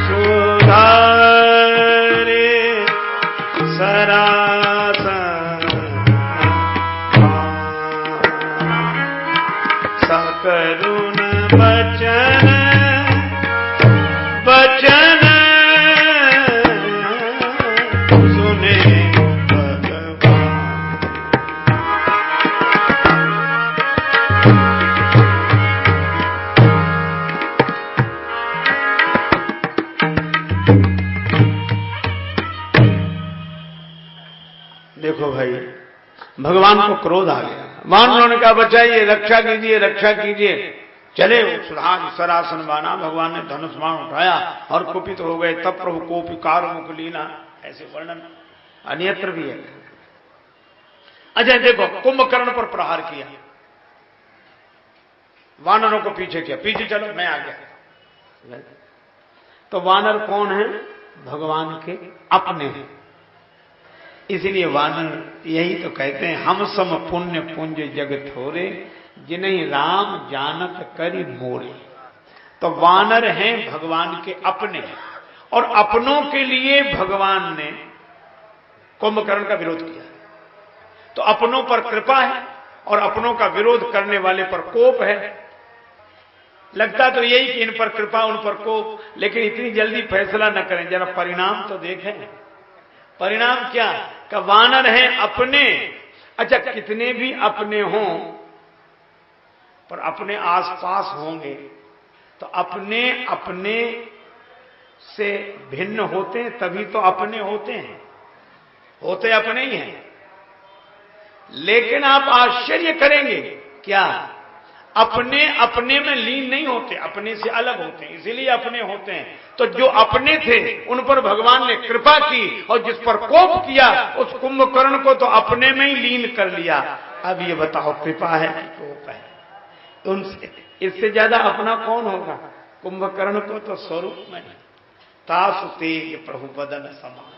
सुधारे करुण बचन बचन सुने भगवान। देखो भाई, भगवान को क्रोध आ गया। वानरों ने कहा बचाइए, रक्षा कीजिए, रक्षा कीजिए। चले सुधार सरासन बाना। भगवान ने धनुष बाण उठाया और कुपित हो गए। तब प्रभु कोपिकार मुख लीना, ऐसे वर्णन अन्यत्र भी है। अच्छा देखो, कुंभकर्ण पर प्रहार किया, वानरों को पीछे किया, पीछे चलो मैं आ गया। तो वानर कौन है? भगवान के अपने हैं। इसलिए वानर यही तो कहते हैं, हम सम पुण्य पुंज जग थोरे, जिन्हीं राम जानत करी मोरे। तो वानर हैं भगवान के अपने, और अपनों के लिए भगवान ने कुंभकर्ण का विरोध किया। तो अपनों पर कृपा है और अपनों का विरोध करने वाले पर कोप है। लगता तो यही कि इन पर कृपा उन पर कोप, लेकिन इतनी जल्दी फैसला न करें, जरा परिणाम तो देखें। परिणाम क्या? कि वानर हैं अपने। अच्छा, कितने भी अपने हों पर अपने आसपास होंगे तो अपने अपने से भिन्न होते हैं, तभी तो अपने होते हैं। होते अपने ही हैं, लेकिन आप आश्चर्य करेंगे क्या? अपने अपने में लीन नहीं होते, अपने से अलग होते हैं, इसीलिए अपने होते हैं। तो जो अपने थे उन पर भगवान ने कृपा की, और जिस पर कोप किया उस कुंभकर्ण को तो अपने में ही लीन कर लिया। अब ये बताओ, कृपा है कि कोप है? उनसे इससे ज्यादा अपना कौन होगा? कुंभकर्ण को तो स्वरूप में तासु तेज प्रभु बदन समान,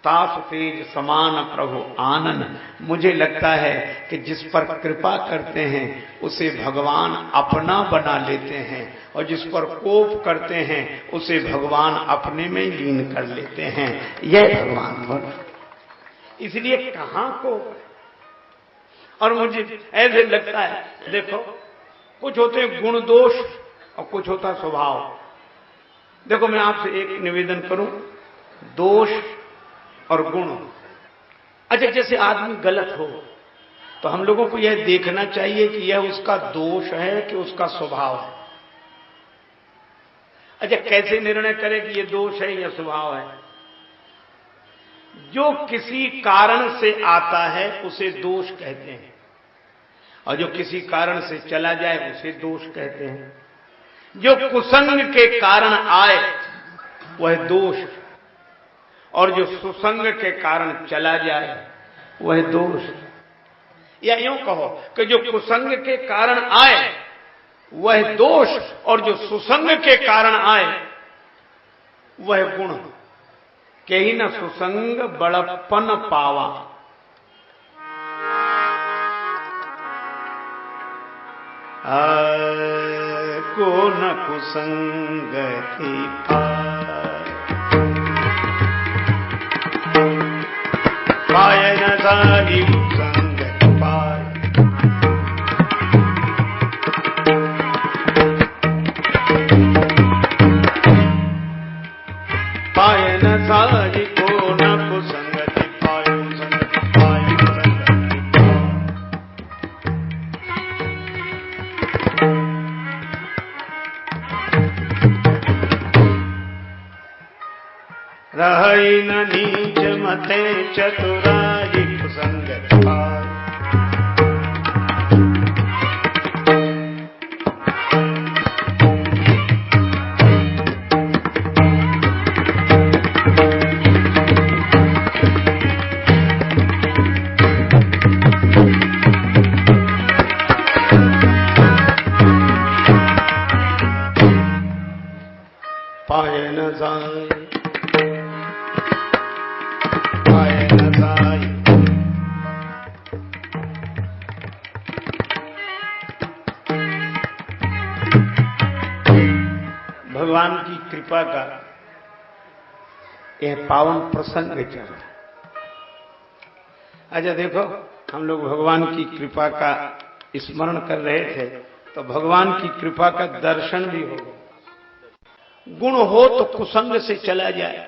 तासु तेज समान प्रभु आनन। मुझे लगता है कि जिस पर कृपा करते हैं उसे भगवान अपना बना लेते हैं, और जिस पर कोप करते हैं उसे भगवान अपने में ही लीन कर लेते हैं। यह भगवान बोला। इसलिए कहां कोप? और मुझे ऐसे लगता है, देखो कुछ होते हैं गुण दोष और कुछ होता स्वभाव। देखो मैं आपसे एक निवेदन करूं, दोष और गुण। अच्छा, जैसे आदमी गलत हो तो हम लोगों को यह देखना चाहिए कि यह उसका दोष है कि उसका स्वभाव है। अच्छा, कैसे निर्णय करें कि यह दोष है या स्वभाव है? जो किसी कारण से आता है उसे दोष कहते हैं, और जो किसी कारण से चला जाए उसे दोष कहते हैं। जो कुसंग के कारण आए वह दोष, और जो सुसंग के कारण चला जाए वह दोष। या यूं कहो कि जो कुसंग के कारण आए वह दोष, और जो सुसंग के कारण आए वह गुण। कहीं न सुसंग बड़प्पन पावा, को न कुसंगति पाय न सारी कुसंगति पाय। पाय न सारी को न कुसंगति पाय, कुसंगति पाय, कुसंगति पाय। रही न नीच मते चतुराई कुसंगति पाय। पाय न जाए भगवान की कृपा का यह पावन प्रसंग चल रहा है। अच्छा देखो, हम लोग भगवान की कृपा का स्मरण कर रहे थे तो भगवान की कृपा का दर्शन भी हो गया। गुण हो तो कुसंग से चला जाए,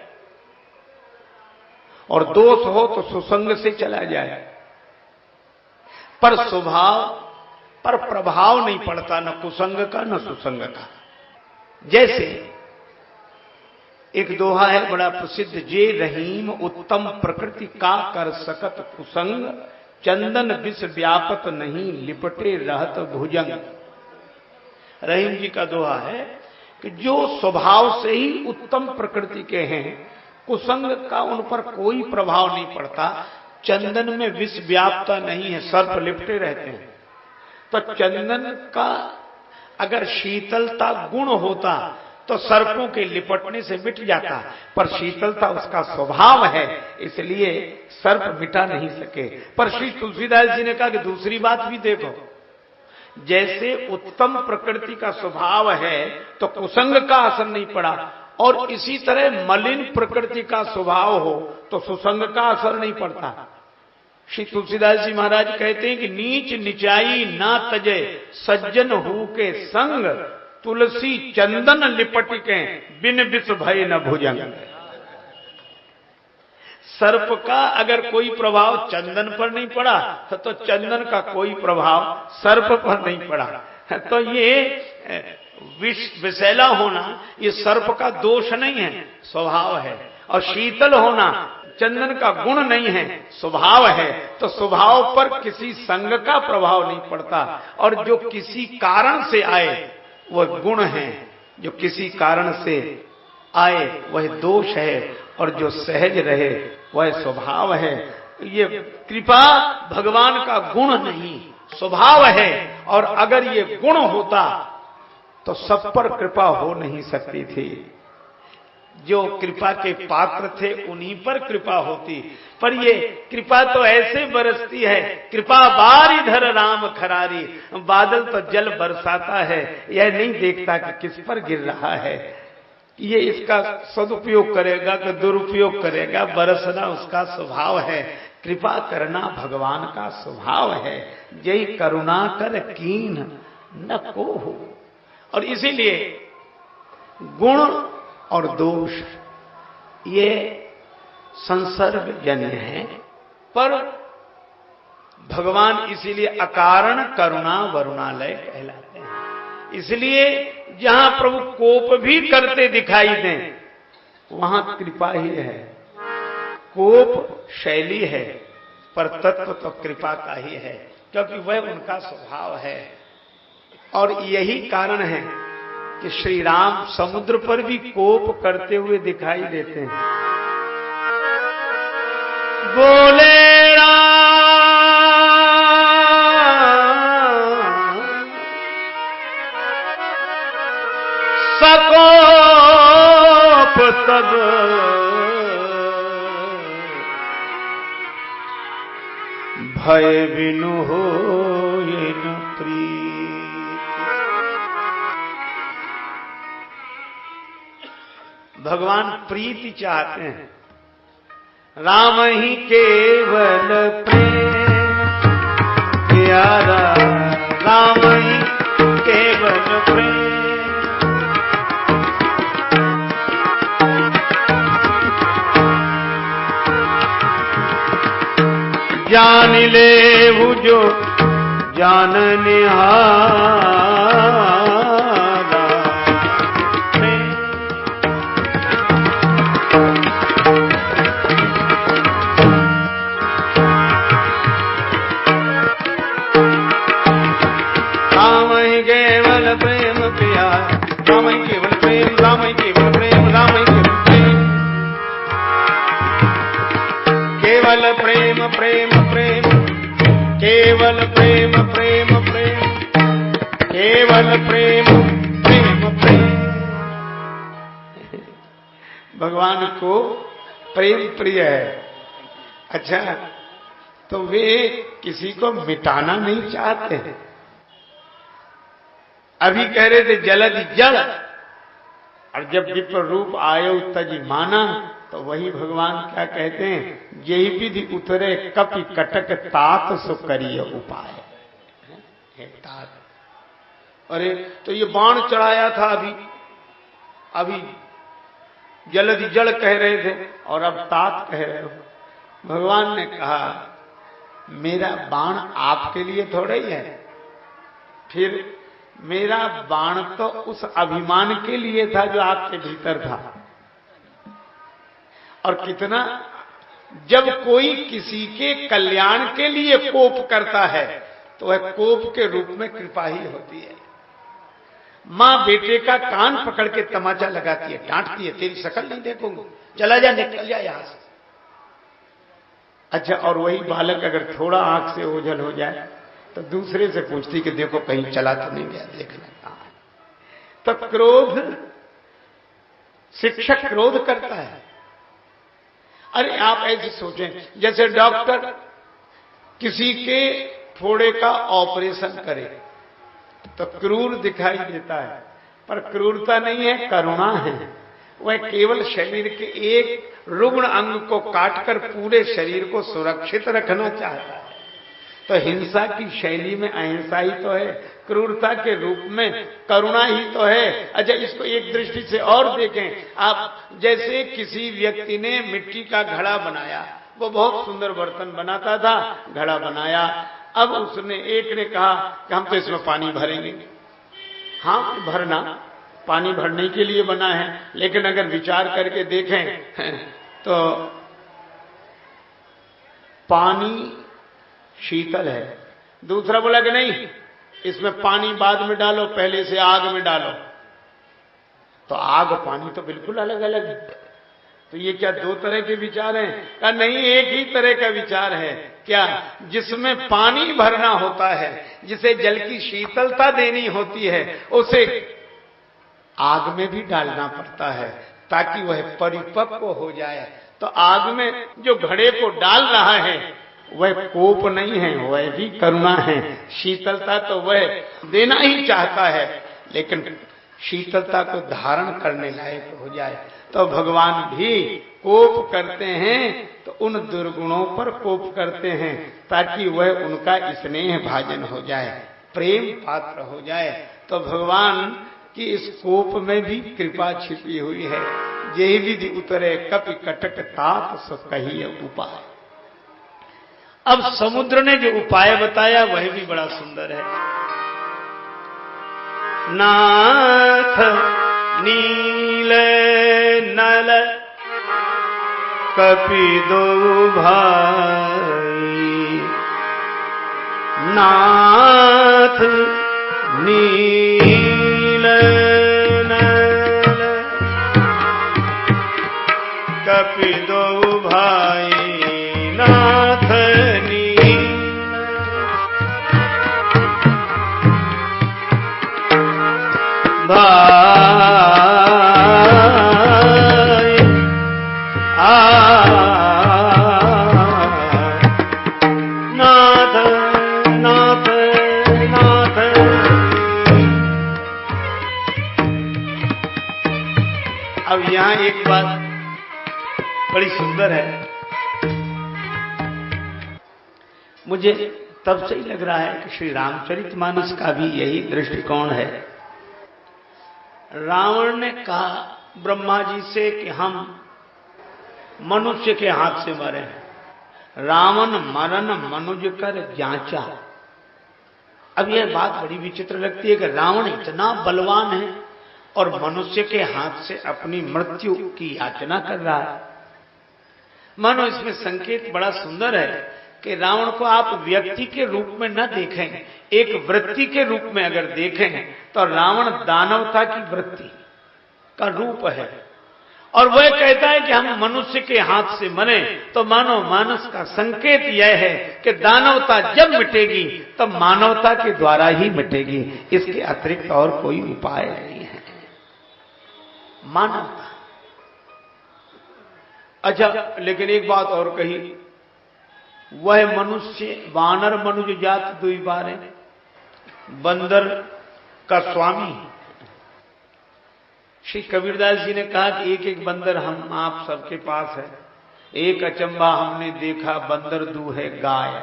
और दोष हो तो सुसंग से चला जाए, पर स्वभाव पर प्रभाव नहीं पड़ता, न कुसंग का न सुसंग का। जैसे एक दोहा है बड़ा प्रसिद्ध, जे रहीम उत्तम प्रकृति का कर सकत कुसंग, चंदन विष व्यापत नहीं लिपटे रहत भुजंग। रहीम जी का दोहा है कि जो स्वभाव से ही उत्तम प्रकृति के हैं, कुसंग का उन पर कोई प्रभाव नहीं पड़ता, चंदन में विष व्यापता नहीं है, सर्प लिपटे रहते हैं। तो चंदन का अगर शीतलता गुण होता तो सर्पों के लिपटने से मिट जाता, पर शीतलता उसका स्वभाव है, इसलिए सर्प मिटा नहीं सके। पर श्री तुलसीदास जी ने कहा कि दूसरी बात भी देखो, जैसे उत्तम प्रकृति का स्वभाव है तो कुसंग का असर नहीं पड़ा, और इसी तरह मलिन प्रकृति का स्वभाव हो तो सुसंग का असर नहीं पड़ता। श्री तुलसीदास जी महाराज कहते हैं कि नीच निचाई ना तजे सज्जन हु के संग, तुलसी चंदन लिपटिके बिन विष भय न भुजंग। सर्प का अगर कोई प्रभाव चंदन पर नहीं पड़ा तो चंदन का कोई प्रभाव सर्प पर नहीं पड़ा। तो ये विषैला होना ये सर्प का दोष नहीं है, स्वभाव है। और शीतल होना चंदन का गुण नहीं है, स्वभाव है। तो स्वभाव पर किसी संग का प्रभाव नहीं पड़ता, और जो किसी कारण से आए वह गुण है, जो किसी कारण से आए वह दोष है, और जो सहज रहे वह स्वभाव है। ये कृपा भगवान का गुण नहीं, स्वभाव है। और अगर ये गुण होता तो सब पर कृपा हो नहीं सकती थी। जो कृपा के पात्र थे उन्हीं पर कृपा होती, पर ये कृपा तो ऐसे बरसती है, कृपा बारी धर राम खरारी, बादल तो जल बरसाता है, यह नहीं देखता कि किस पर गिर रहा है। ये इसका सदुपयोग करेगा कि दुरुपयोग करेगा, बरसना उसका स्वभाव है। कृपा करना भगवान का स्वभाव है। जय करुणा कर कीन न को हो। और इसीलिए गुण और दोष ये संसर्गजन्य है, पर भगवान इसीलिए अकारण करुणा वरुणालय कहलाते हैं। इसलिए जहां प्रभु कोप भी करते दिखाई दें वहां कृपा ही है। कोप शैली है, पर तत्व तो कृपा का ही है, क्योंकि वह उनका स्वभाव है। और यही कारण है कि श्री राम समुद्र पर भी कोप करते हुए दिखाई देते हैं। बोले राम सकोप तब भय बिनु होए न प्रीति। भगवान प्रीति चाहते हैं। राम ही केवल प्रेम प्यारा, राम ही केवल प्रेम। जान ले वो जो जान निहारा। केवल प्रेम प्यार, राम ही केवल प्रेम, राम ही केवल प्रेम, राम ही केवल प्रेम। केवल प्रेम प्रेम प्रेम, केवल प्रेम प्रेम प्रेम, केवल प्रेम प्रेम प्रेम। भगवान को प्रेम प्रिय है। अच्छा, तो वे किसी को मिटाना नहीं चाहते हैं। अभी कह रहे थे जलधि जल, और जब विप्र रूप आयो तज माना, तो वही भगवान क्या कहते हैं, यही विधि उतरे कपि कटक तात सो करिय उपाय। तात, अरे तो ये बाण चढ़ाया था, अभी जलधि जल कह रहे थे और अब तात कह रहे हो। भगवान ने कहा मेरा बाण आपके लिए थोड़ा ही है, फिर मेरा बाण तो उस अभिमान के लिए था जो आपके भीतर था। और कितना, जब कोई किसी के कल्याण के लिए कोप करता है तो वह कोप के रूप में कृपा ही होती है। मां बेटे का कान पकड़ के तमाचा लगाती है, डांटती है, तेरी शक्ल नहीं देखूंगी, चला जा, निकल जा यहां से। अच्छा, और वही बालक अगर थोड़ा आंख से ओझल हो जाए तो दूसरे से पूछती कि देखो कहीं चला तो नहीं गया, देखना कहां। तो क्रोध शिक्षक क्रोध करता है। अरे आप ऐसे सोचें, जैसे डॉक्टर किसी के फोड़े का ऑपरेशन करे तो क्रूर दिखाई देता है, पर क्रूरता नहीं है, करुणा है। वह केवल शरीर के एक रुग्ण अंग को काटकर पूरे शरीर को सुरक्षित रखना चाहता है। तो हिंसा की शैली में अहिंसा ही तो है, क्रूरता के रूप में करुणा ही तो है। अच्छा, इसको एक दृष्टि से और देखें आप, जैसे किसी व्यक्ति ने मिट्टी का घड़ा बनाया, वो बहुत सुंदर बर्तन बनाता था, घड़ा बनाया। अब उसने एक ने कहा कि हम तो इसमें पानी भरेंगे। हाँ, भरना, पानी भरने के लिए बना है, लेकिन अगर विचार करके देखें तो पानी शीतल है। दूसरा बोला कि नहीं, इसमें पानी बाद में डालो, पहले से आग में डालो। तो आग पानी तो बिल्कुल अलग अलग है। तो ये क्या दो तरह के विचार हैं? क्या नहीं, एक ही तरह का विचार है। क्या? जिसमें पानी भरना होता है, जिसे जल की शीतलता देनी होती है, उसे आग में भी डालना पड़ता है ताकि वह परिपक्व हो जाए। तो आग में जो घड़े को डाल रहा है वह कोप नहीं है, वह भी करुणा है। शीतलता तो वह देना ही चाहता है, लेकिन शीतलता को धारण करने लायक हो जाए। तो भगवान भी कोप करते हैं तो उन दुर्गुणों पर कोप करते हैं ताकि वह उनका स्नेह भाजन हो जाए, प्रेम पात्र हो जाए। तो भगवान की इस कोप में भी कृपा छिपी हुई है। यही विधि उतरे कपि कटक तात सो कहिए उपाय। अब समुद्र ने जो उपाय बताया वह भी बड़ा सुंदर है। नाथ नील नल कपि दो भाई, नाथ नील नल कपि दो भाई, नाथ नील भाई नाथ नाथ नाथ। अब यहां एक बात बड़ी सुंदर है, मुझे तब से ही लग रहा है कि श्री रामचरितमानस का भी यही दृष्टिकोण है। रावण ने कहा ब्रह्मा जी से कि हम मनुष्य के हाथ से मरे। रावण मरण मनुज कर जांचा। अब यह बात बड़ी विचित्र लगती है कि रावण इतना बलवान है और मनुष्य के हाथ से अपनी मृत्यु की याचना कर रहा है। मानो इसमें संकेत बड़ा सुंदर है कि रावण को आप व्यक्ति के रूप में न देखें, एक वृत्ति के रूप में अगर देखें तो रावण दानवता की वृत्ति का रूप है। और वह कहता है कि हम मनुष्य के हाथ से मरे, तो मानव मानस का संकेत यह है कि दानवता जब मिटेगी तब मानवता के द्वारा ही मिटेगी, इसके अतिरिक्त और कोई उपाय नहीं है। मानवता। अच्छा, लेकिन एक बात और कही, वह मनुष्य वानर मनुज जात दुई बारे, बंदर का स्वामी। श्री कबीरदास जी ने कहा कि एक एक बंदर हम आप सबके पास है। एक अचंबा हमने देखा, बंदर दूहे गाय,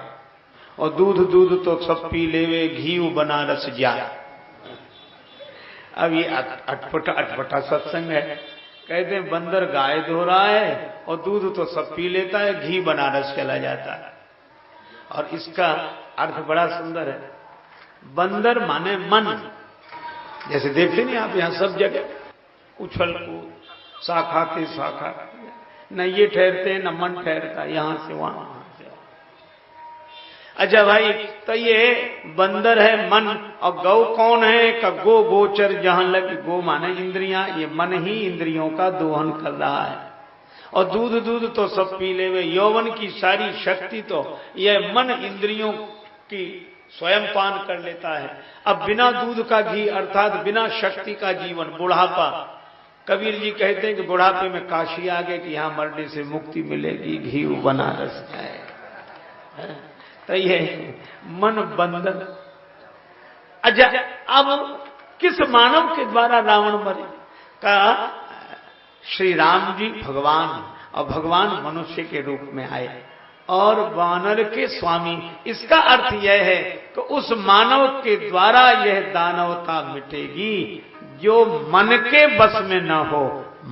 और दूध दूध तो सब पी लेवे, घी बनारस जाए। अब ये अटपटा सत्संग है। कहते हैं बंदर गाय धो रहा है और दूध तो सब पी लेता है, घी बनारस चला जाता है। और इसका अर्थ बड़ा सुंदर है। बंदर माने मन। जैसे देखते नहीं आप यहां सब जगह उछल कूद, शाखा के शाखा, न ये ठहरते न मन ठहरता, यहां से वहां से। अच्छा भाई, तो ये बंदर है मन, और गौ कौन है? का गो गोचर जहां लग, गो माने इंद्रियां, ये मन ही इंद्रियों का दोहन कर रहा है। और दूध दूध तो सब पी लेवे, यौवन की सारी शक्ति तो यह मन इंद्रियों की स्वयं पान कर लेता है। अब बिना दूध का घी, अर्थात बिना शक्ति का जीवन, बुढ़ापा, कबीर जी कहते हैं कि बुढ़ापे में काशी आ गए कि यहां मरने से मुक्ति मिलेगी, घी बनारस जाए। तो ये मन बंधन। अच्छा, अब किस मानव के द्वारा रावण मरे? का श्री राम जी भगवान, और भगवान मनुष्य के रूप में आए और वानर के स्वामी। इसका अर्थ यह है कि उस मानव के द्वारा यह दानवता मिटेगी जो मन के बस में न हो,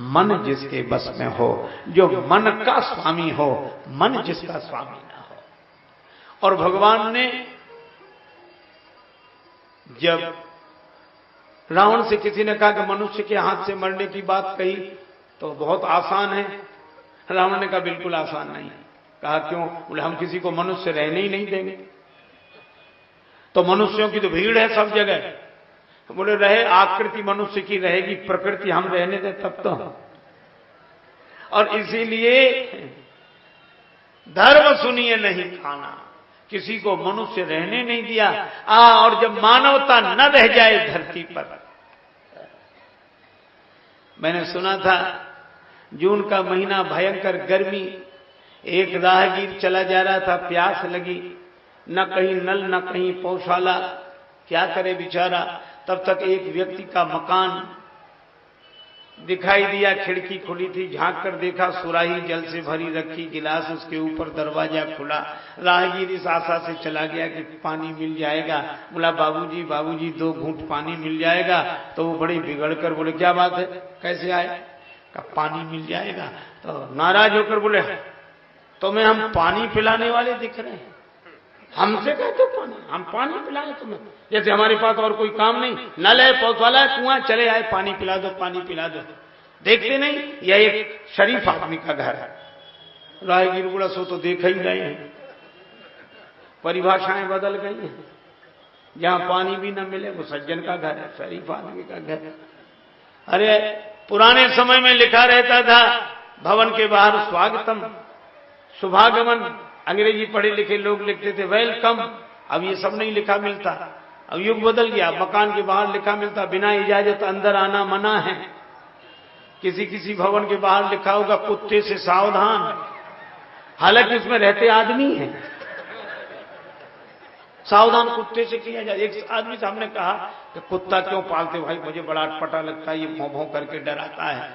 मन जिसके बस में हो, जो मन का स्वामी हो, मन जिसका स्वामी न हो। और भगवान ने जब रावण से किसी ने कहा कि मनुष्य के हाथ से मरने की बात कही तो बहुत आसान है, रावण ने कहा बिल्कुल आसान नहीं। कहा क्यों? बोले हम किसी को मनुष्य रहने ही नहीं देंगे, तो मनुष्यों की तो भीड़ है सब जगह। बोले रहे आकृति मनुष्य की रहेगी, प्रकृति हम रहने दें तब तो। और इसीलिए धर्म सुनिए नहीं खाना, किसी को मनुष्य रहने नहीं दिया। और जब मानवता न रह जाए धरती पर, मैंने सुना था जून का महीना भयंकर गर्मी, एक राहगीर चला जा रहा था, प्यास लगी, न कहीं नल न कहीं पौशाला, क्या करे बेचारा। तब तक एक व्यक्ति का मकान दिखाई दिया, खिड़की खुली थी, झांक कर देखा सुराही जल से भरी रखी, गिलास उसके ऊपर, दरवाजा खुला। राहगीर इस आशा से चला गया कि पानी मिल जाएगा। बोला बाबूजी बाबूजी 2 घूंट पानी मिल जाएगा। तो वो बड़े बिगड़ कर बोले क्या बात है, कैसे आए? का पानी मिल जाएगा। तो नाराज होकर बोले तुम्हें हम पानी पिलाने वाले दिख रहे हैं, हमसे कहते पानी, हम पानी पिलाए तुम्हें? जैसे हमारे पास और कोई काम नहीं, नल है, पौधवाला है, कुआं, चले आए पानी पिला दो, पानी पिला दो। देखते नहीं यह एक शरीफ आदमी का घर है। राहगीर बोला सो तो देख ही गए हैं, परिभाषाएं बदल गई हैं। जहां पानी भी न मिले वो सज्जन का घर है, शरीफ आदमी का घर है। अरे पुराने समय में लिखा रहता था भवन के बाहर स्वागतम, शुभागमन, अंग्रेजी पढ़े लिखे लोग लिखते थे वेलकम। अब ये सब नहीं लिखा मिलता, अब युग बदल गया। मकान के बाहर लिखा मिलता बिना इजाजत अंदर आना मना है। किसी किसी भवन के बाहर लिखा होगा कुत्ते से सावधान, हालांकि उसमें रहते आदमी हैं। सावधान कुत्ते से किया जाए। एक आदमी से हमने कहा कि कुत्ता क्यों पालते भाई, मुझे बड़ा अटपटा लगता है, ये भौं भौं करके डराता है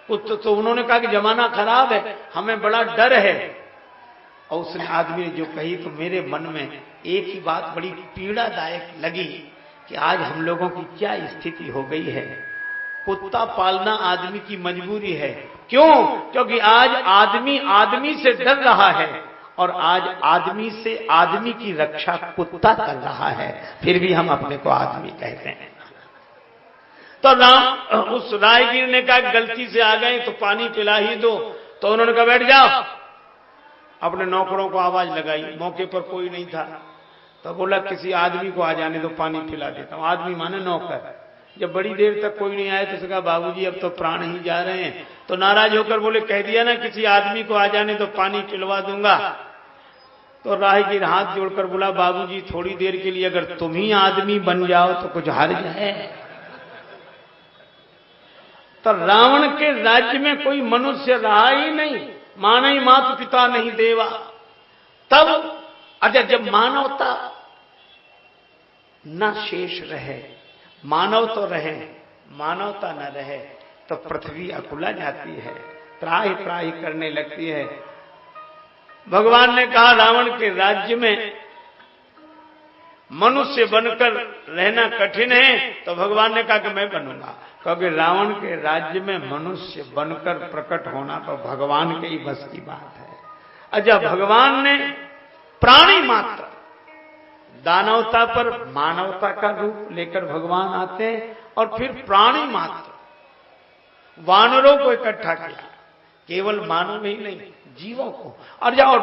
कुत्ता। तो उन्होंने कहा कि जमाना खराब है, हमें बड़ा डर है। और उसने आदमी ने जो कही तो मेरे मन में एक ही बात बड़ी पीड़ादायक लगी कि आज हम लोगों की क्या स्थिति हो गई है। कुत्ता पालना आदमी की मजबूरी है। क्यों? क्योंकि आज आदमी आदमी से डर रहा है और आज आदमी से आदमी की रक्षा कुत्ता कर रहा है, फिर भी हम अपने को आदमी कहते हैं। तो राम उस राहगीर ने कहा गलती से आ गए तो पानी पिला ही दो। तो उन्होंने कहा बैठ जाओ। अपने नौकरों को आवाज लगाई, मौके पर कोई नहीं था। तो बोला किसी आदमी को आ जाने दो, पानी पिला देता हूं। आदमी माने नौकर। जब बड़ी देर तक कोई नहीं आया तो उसने कहा बाबूजी अब तो प्राण ही जा रहे हैं। तो नाराज होकर बोले कह दिया ना किसी आदमी को आ जाने तो पानी पिलवा दूंगा। तो राहगीर हाथ जोड़कर बोला बाबूजी थोड़ी देर के लिए अगर तुम ही आदमी बन जाओ तो कुछ हर्ज है। तो रावण के राज्य में कोई मनुष्य रहा ही नहीं, माना ही माता पिता नहीं देवा। तब अच्छा जब मानवता न शेष रहे, मानव तो रहे, मानवता न रहे तो पृथ्वी अकुला जाती है, त्राहि त्राहि करने लगती है। भगवान ने कहा रावण के राज्य में मनुष्य बनकर रहना कठिन है। तो भगवान ने कहा कि मैं बनूंगा, क्योंकि रावण के राज्य में मनुष्य बनकर प्रकट होना तो भगवान के ही बस की बात है। अच्छा भगवान ने प्राणी मात्र दानवता पर मानवता का रूप लेकर भगवान आते हैं और फिर प्राणी मात्र वानरों को इकट्ठा किया, केवल मानव ही नहीं जीवों को। और जाओ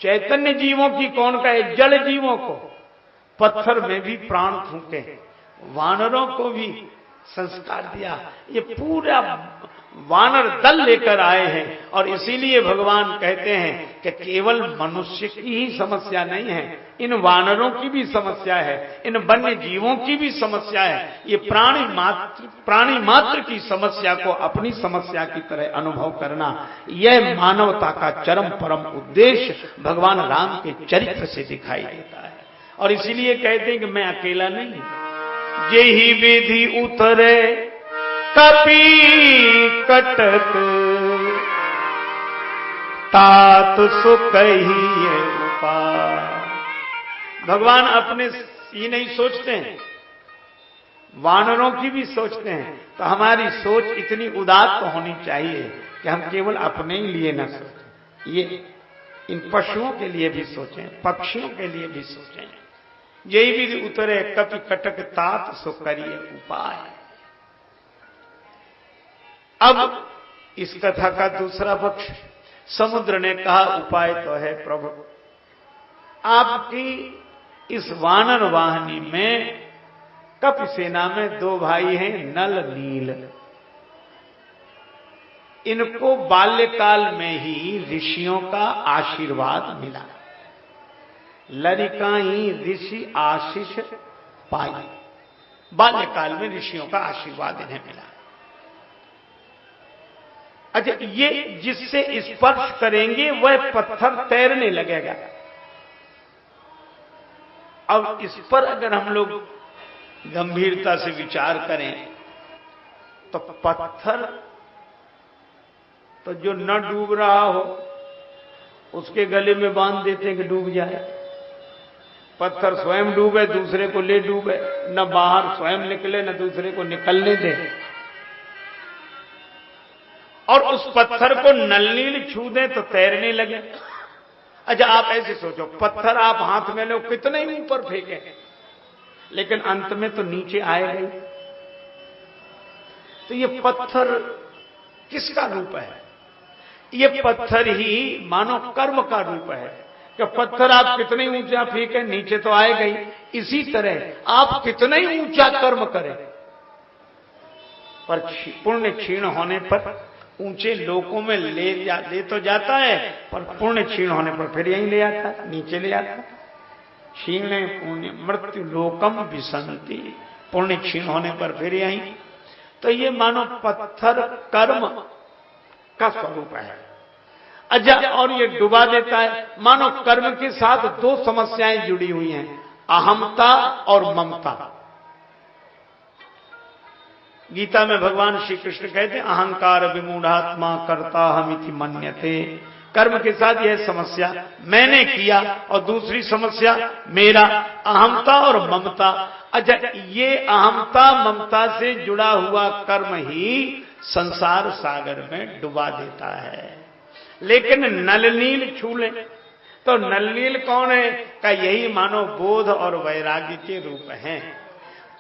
चैतन्य जीवों की कौन कहे, जल जीवों को, पत्थर में भी प्राण फूके, वानरों को भी संस्कार दिया। ये पूरा वानर दल लेकर आए हैं। और इसीलिए भगवान कहते हैं कि केवल मनुष्य की ही समस्या नहीं है, इन वानरों की भी समस्या है, इन वन्य जीवों की भी समस्या है। ये प्राणी मात्र की समस्या को अपनी समस्या की तरह अनुभव करना, यह मानवता का चरम परम उद्देश्य भगवान राम के चरित्र से दिखाई देता है। और इसीलिए कहते हैं कि मैं अकेला नहीं, जेहि विधि उतरे कपि कटक तात सो कहिए उपाय। भगवान अपने ही नहीं सोचते हैं, वानरों की भी सोचते हैं। तो हमारी सोच इतनी उदात्त होनी चाहिए कि हम केवल अपने ही लिए न सोचें, ये इन पशुओं के लिए भी सोचें, पक्षियों के लिए भी सोचें। यही भी उतरे कपि कटक तात सो करिए उपाय। अब इस कथा का दूसरा पक्ष, समुद्र ने कहा उपाय तो है प्रभु, आपकी इस वानर वाहिनी में कपि सेना में 2 भाई हैं नल नील। इनको बाल्यकाल में ही ऋषियों का आशीर्वाद मिला, लरिकाई ऋषि आशीष पाई। बाल्यकाल में ऋषियों का आशीर्वाद इन्हें मिला। अच्छा, ये जिससे स्पर्श करेंगे वह पत्थर तैरने लगेगा। अब इस पर अगर हम लोग गंभीरता से विचार करें तो पत्थर तो जो न डूब रहा हो उसके गले में बांध देते हैं कि डूब जाए। पत्थर स्वयं डूबे, दूसरे को ले डूबे, न बाहर स्वयं निकले न दूसरे को निकलने दे। और उस पत्थर को नलनील छू दें तो तैरने लगे। अच्छा, आप ऐसे सोचो, पत्थर आप हाथ में लो, कितने ही ऊपर फेंके, लेकिन अंत में तो नीचे आएगा ही। तो ये पत्थर किसका रूप है? ये पत्थर ही मानो कर्म का रूप है कि पत्थर आप कितने ऊंचा फेंके नीचे तो आएगा ही। इसी तरह आप कितने ही ऊंचा कर्म करें पर पुण्य क्षीण होने पर ऊंचे लोकों में ले तो जाता है, पर पुण्य क्षीण होने पर फिर यहीं ले आता है, नीचे ले आता है। क्षीणे पुण्य मृत्यु लोकम विसंति, पुण्य क्षीण होने पर फिर यहीं। तो ये मानो पत्थर कर्म का स्वरूप है। अच्छा, और ये डुबा देता है। मानो कर्म के साथ 2 समस्याएं जुड़ी हुई हैं, अहमता और ममता। गीता में भगवान श्री कृष्ण कहते हैं अहंकार विमूढ़ात्मा कर्ता हमिति मन्यते। कर्म के साथ यह समस्या मैंने किया, और दूसरी समस्या मेरा, अहमता और ममता। अच्छा, ये अहमता ममता से जुड़ा हुआ कर्म ही संसार सागर में डुबा देता है। लेकिन नलनील छू ले तो नलनील कौन है? का यही मानो बोध और वैराग्य के रूप हैं।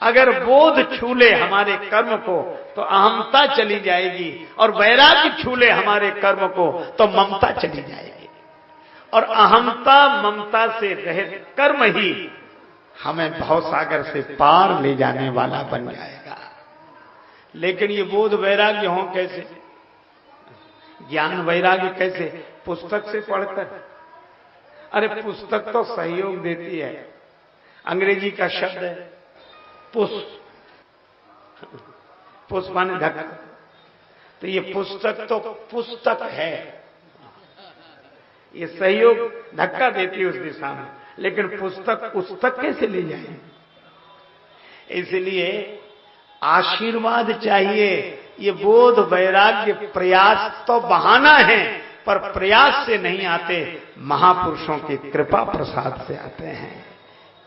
अगर बोध छू ले हमारे कर्म को तो अहमता चली जाएगी, और वैराग्य छू ले हमारे कर्म को तो ममता चली जाएगी। और अहमता ममता से रहित कर्म ही हमें भवसागर से पार ले जाने वाला बन जाएगा। लेकिन ये बोध वैराग्य हो कैसे? ज्ञान वैराग्य कैसे? पुस्तक से पढ़कर। अरे पुस्तक तो सहयोग देती है, अंग्रेजी का शब्द है पुष्प माने धक्का। तो ये पुस्तक तो पुस्तक है, ये सहयोग धक्का देती है उस दिशा में, लेकिन पुस्तक पुस्तक कैसे ले जाए? इसलिए आशीर्वाद चाहिए। ये बोध वैराग्य प्रयास तो बहाना है, पर प्रयास से नहीं आते, महापुरुषों की कृपा प्रसाद से आते हैं,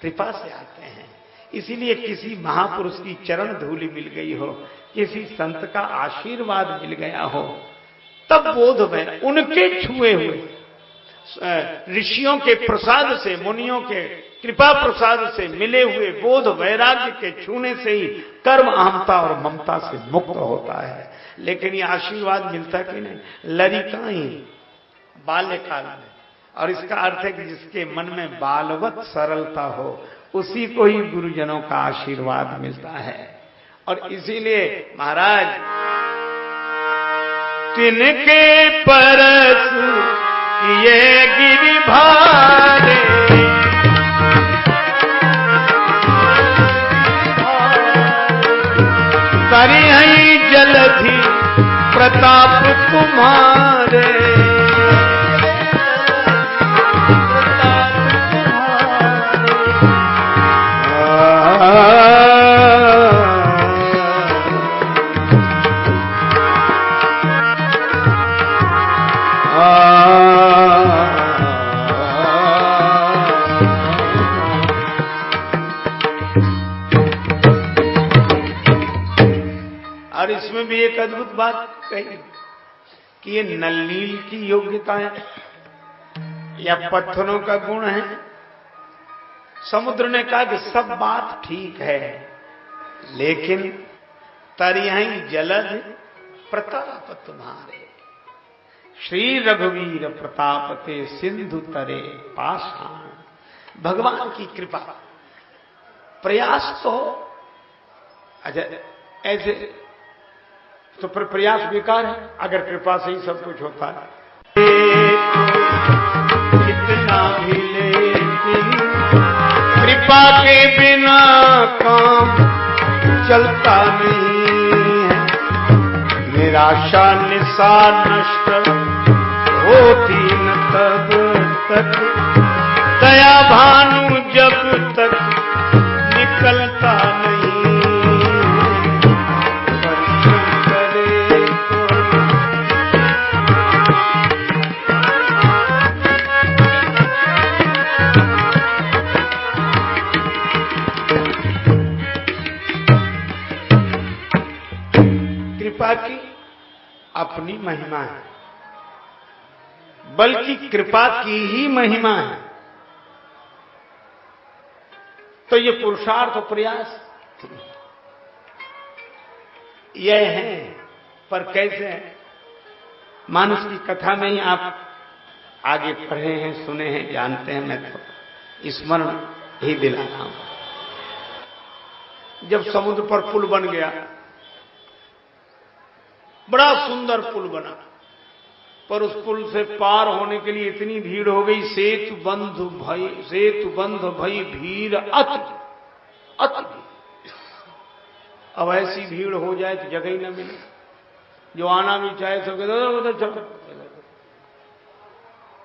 कृपा से आते हैं। इसीलिए किसी महापुरुष की चरण धूलि मिल गई हो, किसी संत का आशीर्वाद मिल गया हो, तब बोध वैराग्य, उनके छुए हुए ऋषियों के प्रसाद से, मुनियों के कृपा प्रसाद से मिले हुए बोध वैराग्य के छूने से ही कर्म अहमता और ममता से मुक्त होता है। लेकिन ये आशीर्वाद मिलता कि नहीं? लरिकाई बाल्यकाल में। और इसका अर्थ है कि जिसके मन में बालवत सरलता हो उसी को ही गुरुजनों का आशीर्वाद मिलता है। और इसीलिए महाराज तिनके परस किए गिरि भारे, करिहई जलधि प्रताप तुम्हारे। और इसमें भी एक अद्भुत बात कही कि ये नलनील की योग्यता है या पत्थरों का गुण है। समुद्र ने कहा कि सब बात ठीक है, लेकिन तरिहई जलध प्रताप तुम्हारे। श्री रघुवीर प्रताप ते सिंधु तरे पाषाण। भगवान की कृपा, प्रयास तो अच्छा ऐसे तो फिर प्रयास बेकार है अगर कृपा से ही सब कुछ होता है। कितना भी लेकिन कृपा के बिना काम चलता नहीं है। निराशा निशा नष्ट होती न तब तक, दया भानु जब तक निकलता नहीं। कृपा की अपनी महिमा है, बल्कि कृपा की ही महिमा है। तो ये पुरुषार्थ और प्रयास यह है, पर कैसे है? मानस की कथा में ही आप आगे पढ़े हैं, सुने हैं, जानते हैं। मैं तो स्मरण ही दिलाता हूं। जब समुद्र पर पुल बन गया, बड़ा सुंदर पुल बना, पर उस पुल से पार होने के लिए इतनी भीड़ हो गई, सेतु बंध भई भीड़ अति अति। अब ऐसी भीड़ हो जाए तो जगह ही न मिले, जो आना भी चाहे तो उधर चलो।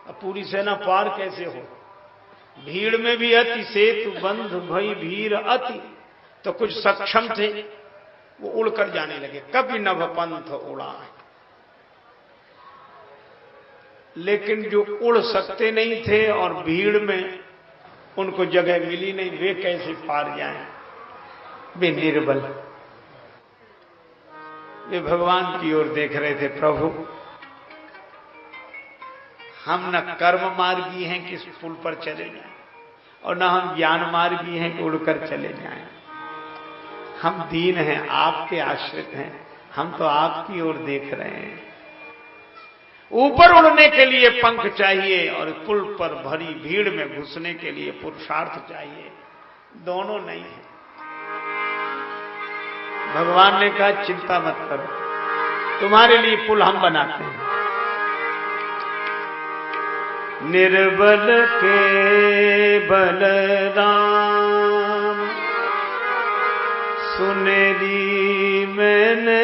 अब पूरी सेना पार कैसे हो? भीड़ में भी अति, सेतु बंध भई भीड़ अति। तो कुछ सक्षम थे, वो उड़कर जाने लगे। कभी नभ पंथ उड़ा, लेकिन जो उड़ सकते नहीं थे और भीड़ में उनको जगह मिली नहीं, वे कैसे पार जाएं? वे निर्बल, वे भगवान की ओर देख रहे थे। प्रभु, हम न कर्म मार्गी हैं कि इस पुल पर चले जाएं, और न हम ज्ञान मार्गी हैं कि उड़कर चले जाएं। हम दीन हैं, आपके आश्रित हैं, हम तो आपकी ओर देख रहे हैं। ऊपर उड़ने के लिए पंख चाहिए और पुल पर भरी भीड़ में घुसने के लिए पुरुषार्थ चाहिए, दोनों नहीं है। भगवान ने कहा चिंता मत करो, तुम्हारे लिए पुल हम बनाते हैं। निर्बल के बलराम सुनेरी मैंने,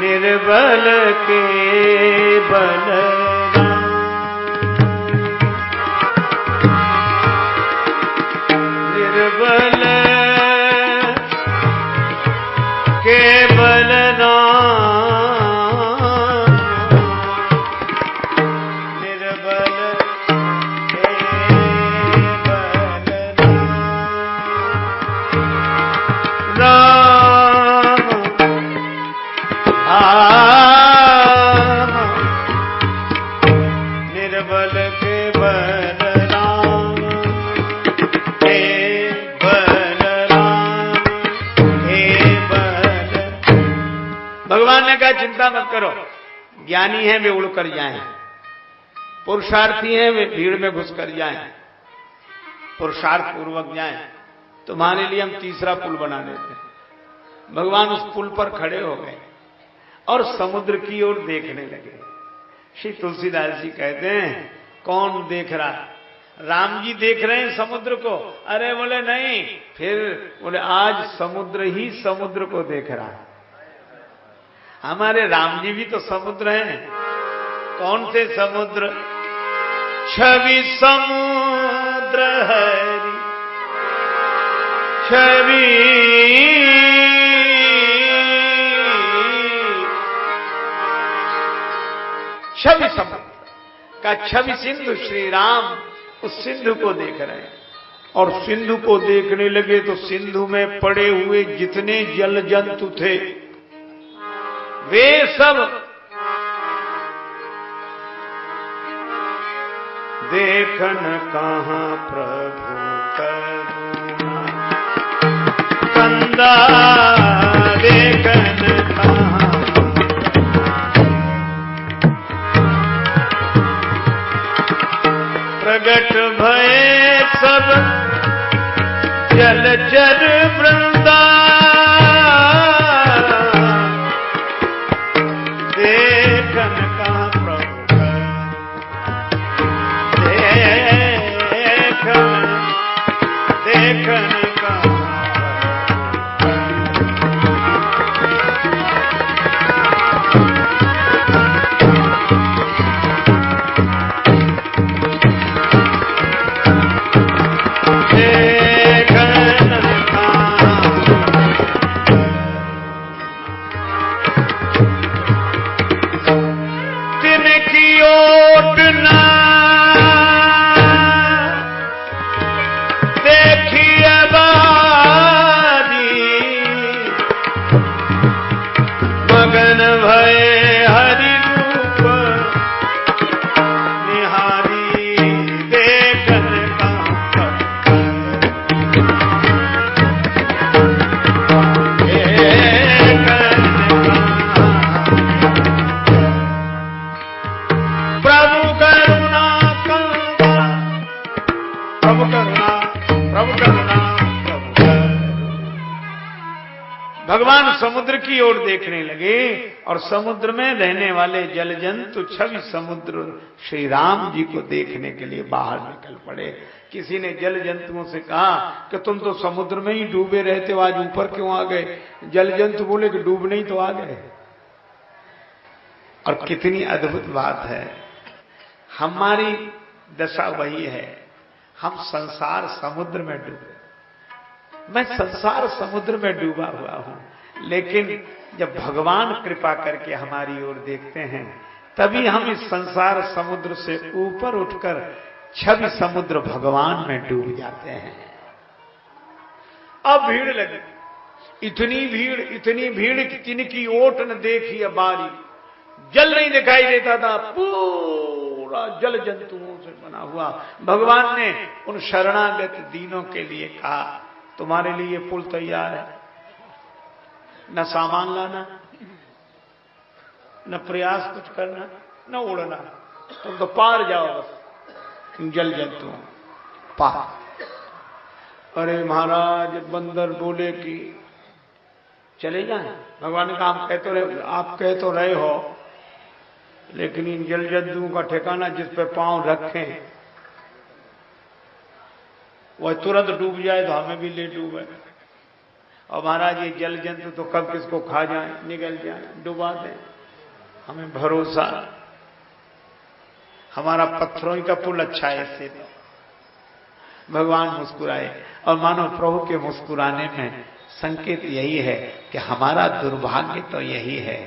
निर्बल के बलराम, निर्बल के बलराम, निर्बल के बलराम। राम निर्बल के बलराम, हे बलराम, हे बल। भगवान ने कहा चिंता मत करो, ज्ञानी हैं वे उड़कर जाएं, पुरुषार्थी हैं वे भीड़ में घुसकर जाएं, पुरुषार्थ पूर्वक जाएं। तुम्हारे लिए हम तीसरा पुल बना देते हैं। भगवान उस पुल पर खड़े हो गए और समुद्र की ओर देखने लगे। श्री तुलसीदास जी कहते हैं कौन देख रहा है? राम जी देख रहे हैं समुद्र को। अरे बोले नहीं, फिर बोले आज समुद्र ही समुद्र को देख रहा है। हमारे राम जी भी तो समुद्र हैं। कौन से समुद्र? छवि समुद्र हरि छवि छवि समुद्र का छवि सिंधु श्री राम उस सिंधु को देख रहे हैं। और सिंधु को देखने लगे तो सिंधु में पड़े हुए जितने जल जंतु थे वे सब देखन कहाँ प्रभु करुणा कंदा देखन कहाँ प्रगट भय सब जलचर वृंदा देखन कहाँ प्रभु देखन कहाँ भगवान समुद्र की ओर देखने लगे और समुद्र में रहने वाले जल जंतु छवि समुद्र श्री राम जी को देखने के लिए बाहर निकल पड़े। किसी ने जल जंतुओं से कहा कि तुम तो समुद्र में ही डूबे रहते हो, आज ऊपर क्यों आ गए? जल जंतु बोले कि डूबने ही तो आ गए। और कितनी अद्भुत बात है, हमारी दशा वही है, हम संसार समुद्र में डूबे। मैं संसार समुद्र में डूबा हुआ हूं, लेकिन जब भगवान कृपा करके हमारी ओर देखते हैं तभी हम इस संसार समुद्र से ऊपर उठकर छवि समुद्र भगवान में डूब जाते हैं। अब भीड़ लगी, इतनी भीड़ जिनकी ओट न देखी बारी, जल नहीं दिखाई देता था, पूरा जल जंतुओं से बना हुआ। भगवान ने उन शरणागत दीनों के लिए कहा तुम्हारे लिए पुल तैयार है, न सामान लाना, न प्रयास कुछ करना, न उड़ना, तुम तो पार जाओ बस जल जंतुओं पार। अरे महाराज बंदर बोले कि चले जाएं। भगवान ने कहा आप कह तो रहे हो, लेकिन इन जल जंतुओं का ठिकाना जिस पे पांव रखें वह तुरंत डूब जाए तो हमें भी ले डूबे। और महाराज ये जल जंतु तो कब किसको खा जाए, निगल जाए, डुबा दें, हमें भरोसा, हमारा पत्थरों का पुल अच्छा है इससे। तो भगवान मुस्कुराए और मानो प्रभु के मुस्कुराने में संकेत यही है कि हमारा दुर्भाग्य तो यही है,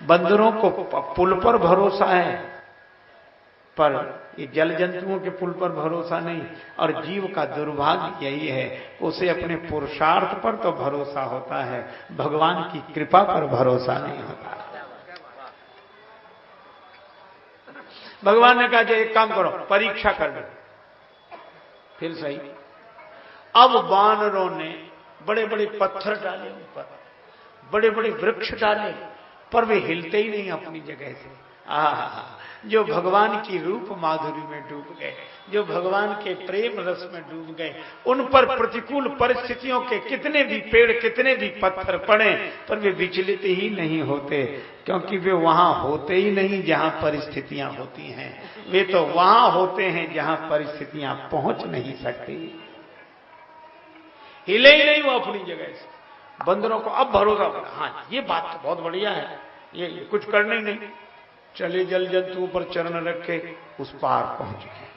बंदरों को पुल पर भरोसा है पर ये जल जंतुओं के पुल पर भरोसा नहीं। और जीव का दुर्भाग्य यही है, उसे अपने पुरुषार्थ पर तो भरोसा होता है, भगवान की कृपा पर भरोसा नहीं होता। भगवान ने कहा एक काम करो, परीक्षा कर लो। फिर सही। अब वानरों ने बड़े बड़े पत्थर डाले ऊपर, बड़े बड़े वृक्ष डाले, पर वे हिलते ही नहीं अपनी जगह से। जो भगवान की रूप माधुरी में डूब गए, जो भगवान के प्रेम रस में डूब गए, उन पर प्रतिकूल परिस्थितियों के कितने भी पेड़, कितने भी पत्थर पड़े, पर वे विचलित ही नहीं होते, क्योंकि वे वहां होते ही नहीं जहां परिस्थितियां होती हैं। वे तो वहां होते हैं जहां परिस्थितियां पहुंच नहीं सकती। हिले ही नहीं वो अपनी जगह से। बंदरों को अब भरोसा पड़ा, हाँ ये बात तो बहुत बढ़िया है, ये कुछ करना ही नहीं, चले जल जंतुओं पर चरण रखे उस पार पहुंच गए।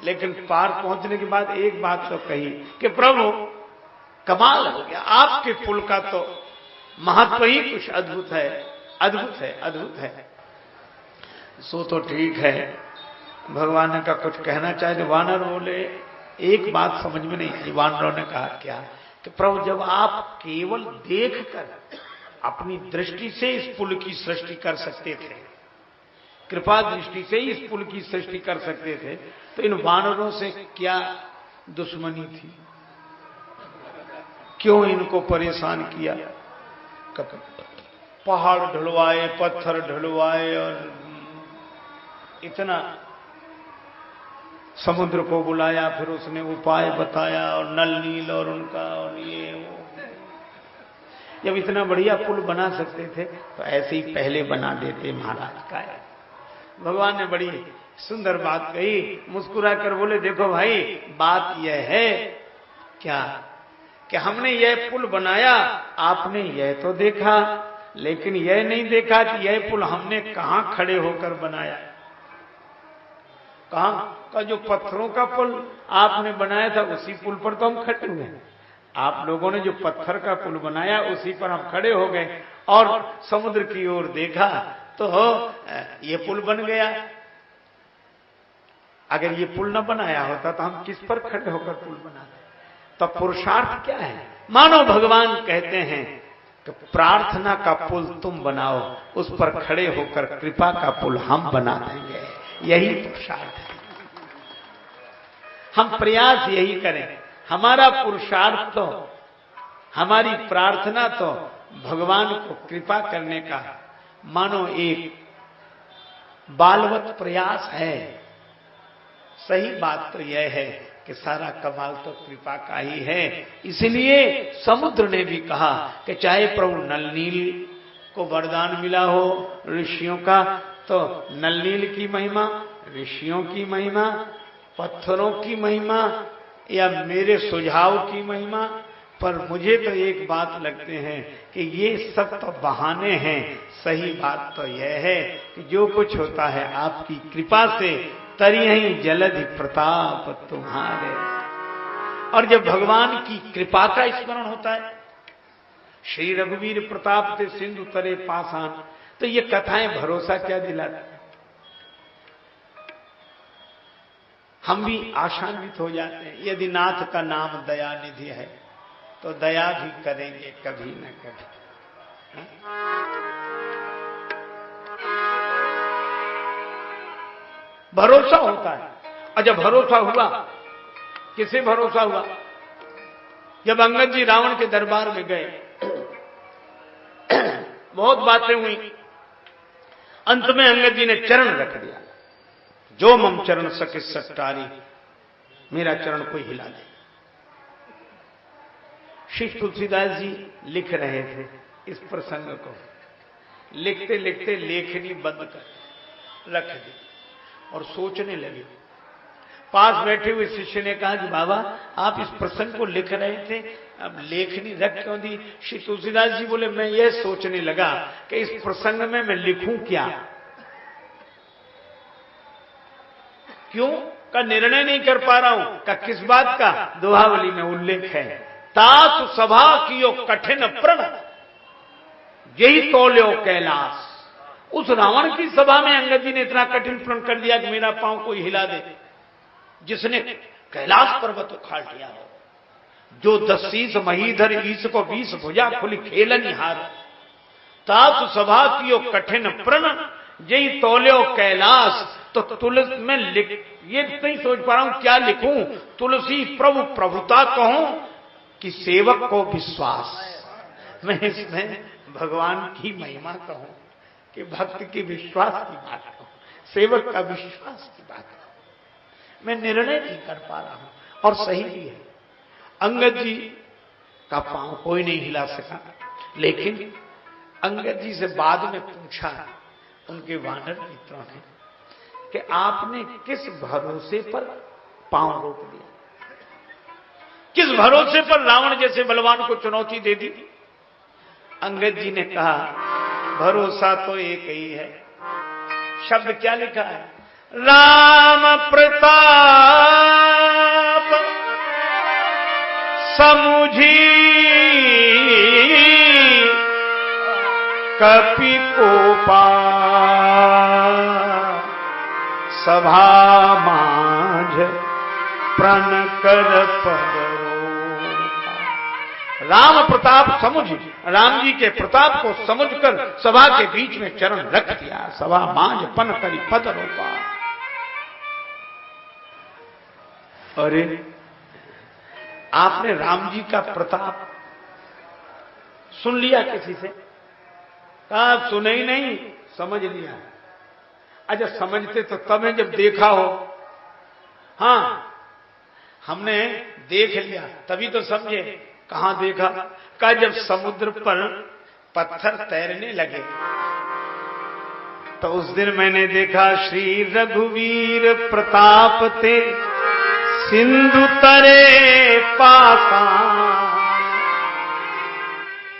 लेकिन पार पहुंचने के बाद एक बात तो कही कि प्रभु कमाल हो गया, आपके पुल का तो महत्व ही कुछ अद्भुत है, अद्भुत है, अद्भुत है। सो तो ठीक है, भगवान का कुछ कहना चाहे तो वानर बोले, एक बात समझ में नहीं आई। वानरों ने कहा क्या कि प्रभु जब आप केवल देखकर अपनी दृष्टि से इस पुल की सृष्टि कर सकते थे, कृपा दृष्टि से इस पुल की सृष्टि कर सकते थे, तो इन वानरों से क्या दुश्मनी थी? क्यों इनको परेशान किया? पहाड़ ढलवाए, पत्थर ढलवाए और इतना समुद्र को बुलाया, फिर उसने उपाय बताया और नल नील और उनका और ये वो। जब इतना बढ़िया पुल बना सकते थे तो ऐसे ही पहले बना देते महाराज का। भगवान ने बड़ी सुंदर बात कही, मुस्कुरा कर बोले देखो भाई, बात यह है क्या कि हमने यह पुल बनाया, आपने यह तो देखा, लेकिन यह नहीं देखा कि यह पुल हमने कहां खड़े होकर बनाया। कहां का जो पत्थरों का पुल आपने बनाया था उसी पुल पर तो हम खड़े हुए। आप लोगों ने जो पत्थर का पुल बनाया उसी पर हम खड़े हो गए और समुद्र की ओर देखा तो ये पुल बन गया। अगर ये पुल न बनाया होता तो हम किस पर खड़े होकर पुल बनाते? तो पुरुषार्थ क्या है? मानो भगवान कहते हैं कि प्रार्थना का पुल तुम बनाओ, उस पर खड़े होकर कृपा का पुल हम बना देंगे। यही पुरुषार्थ है। हम प्रयास यही करें, हमारा पुरुषार्थ तो, हमारी प्रार्थना तो भगवान को कृपा करने का मानो एक बालवत प्रयास है। सही बात तो यह है कि सारा कमाल तो कृपा का ही है। इसलिए समुद्र ने भी कहा कि चाहे प्रभु नल नील को वरदान मिला हो ऋषियों का, तो नल नील की महिमा, ऋषियों की महिमा, पत्थरों की महिमा या मेरे सुझाव की महिमा, पर मुझे तो एक बात लगते हैं कि ये सब तो बहाने हैं। सही बात तो यह है कि जो कुछ होता है आपकी कृपा से, तरियहि जलधि प्रताप तुम्हारे। और जब भगवान की कृपा का स्मरण होता है, श्री रघुवीर प्रताप से सिंधु तरे पाषाण, तो ये कथाएं भरोसा क्या दिलाती? हम भी आशान्वित हो जाते हैं। यदि नाथ का नाम दया निधि है तो दया भी करेंगे कभी न कभी। भरोसा होता है। और जब भरोसा हुआ, किसे भरोसा हुआ? जब अंगद जी रावण के दरबार में गए, बहुत बातें हुई, अंत में अंगद जी ने चरण रख दिया, जो मम चरण सके सट्टारी, मेरा चरण कोई हिला नहीं। श्री तुलसीदास जी लिख रहे थे इस प्रसंग को, लिखते लिखते लेखनी बंद कर रख दी और सोचने लगे। पास बैठे हुए शिष्य ने कहा कि बाबा आप इस प्रसंग को लिख रहे थे, अब लेखनी रख क्यों दी? श्री तुलसीदास जी बोले मैं ये सोचने लगा कि इस प्रसंग में मैं लिखूं क्या, क्यों का निर्णय नहीं कर पा रहा हूं। का किस बात का? दोहावली में उल्लेख है, तासु सभा कियो कठिन प्रण, यही तोल्यो कैलाश। उस रावण की सभा में अंगद जी ने इतना कठिन प्रण कर दिया कि मेरा पांव कोई हिला दे, जिसने कैलाश पर्वत उखाड़ लिया हो। जो 10 शीस महीधर ईश को 20 भुजा खुली खेलन हार, तासु सभा कियो कठिन प्रण, यही तोल्यो कैलाश। तो तुलसी में लिख, ये नहीं सोच पा रहा हूं क्या लिखूं। तुलसी प्रभु प्रभुता कहूं कि सेवक को विश्वास, मैं इसमें भगवान की महिमा कहूं। कि भक्त की विश्वास की बात हो, सेवक का विश्वास की बात हो। मैं निर्णय नहीं कर पा रहा हूं, और सही भी है। अंगद जी का पांव कोई नहीं हिला सका, लेकिन अंगद जी से बाद में पूछा उनके वानर मित्रों ने कि आपने किस भरोसे पर पांव रोक दिया, किस भरोसे पर रावण जैसे बलवान को चुनौती दे दी। अंगद जी ने कहा भरोसा तो एक ही है। शब्द क्या लिखा है? राम प्रताप समुझी कपि कोपा सभा माझ प्रण कर परो। राम प्रताप समझ, राम जी के प्रताप को समझकर सभा के बीच में चरण रख दिया। सभा मांझ पन करी पद रोपा। अरे आपने राम जी का प्रताप सुन लिया किसी से? कहा सुने ही नहीं, समझ लिया। अच्छा समझते तो तब है जब देखा हो। हाँ हमने देख लिया तभी तो समझे। कहां देखा? कहा जब समुद्र पर पत्थर तैरने लगे तो उस दिन मैंने देखा श्री रघुवीर प्रताप ते सिंधु तरे पाषाण।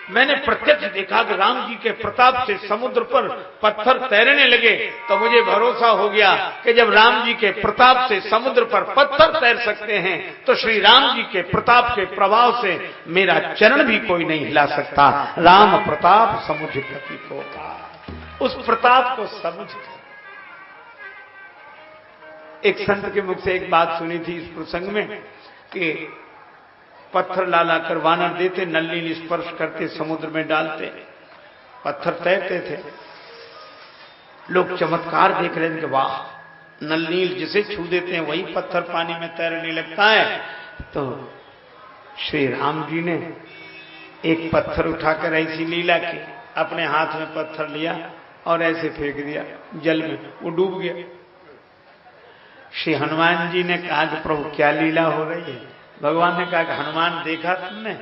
मैंने प्रत्यक्ष देखा कि राम जी के प्रताप से समुद्र पर पत्थर तैरने लगे, तो मुझे भरोसा हो गया कि जब राम जी के प्रताप से समुद्र पर पत्थर तैर सकते हैं तो श्री राम जी के प्रताप के प्रभाव से मेरा चरण भी कोई नहीं हिला सकता। राम प्रताप समुझ गति को का, उस प्रताप को समझ। एक संत के मुख से एक बात सुनी थी इस प्रसंग में कि पत्थर ला ला कर वानर देते, नल्लील स्पर्श करते, समुद्र में डालते, पत्थर तैरते थे। लोग चमत्कार देख रहे थे कि वाह, नल्लील जिसे छू देते हैं वही पत्थर पानी में तैरने लगता है। तो श्री राम जी ने एक पत्थर उठाकर ऐसी लीला की, अपने हाथ में पत्थर लिया और ऐसे फेंक दिया जल में, वो डूब गया। श्री हनुमान जी ने कहा कि प्रभु क्या लीला हो रही है? भगवान ने कहा कि हनुमान देखा तुमने,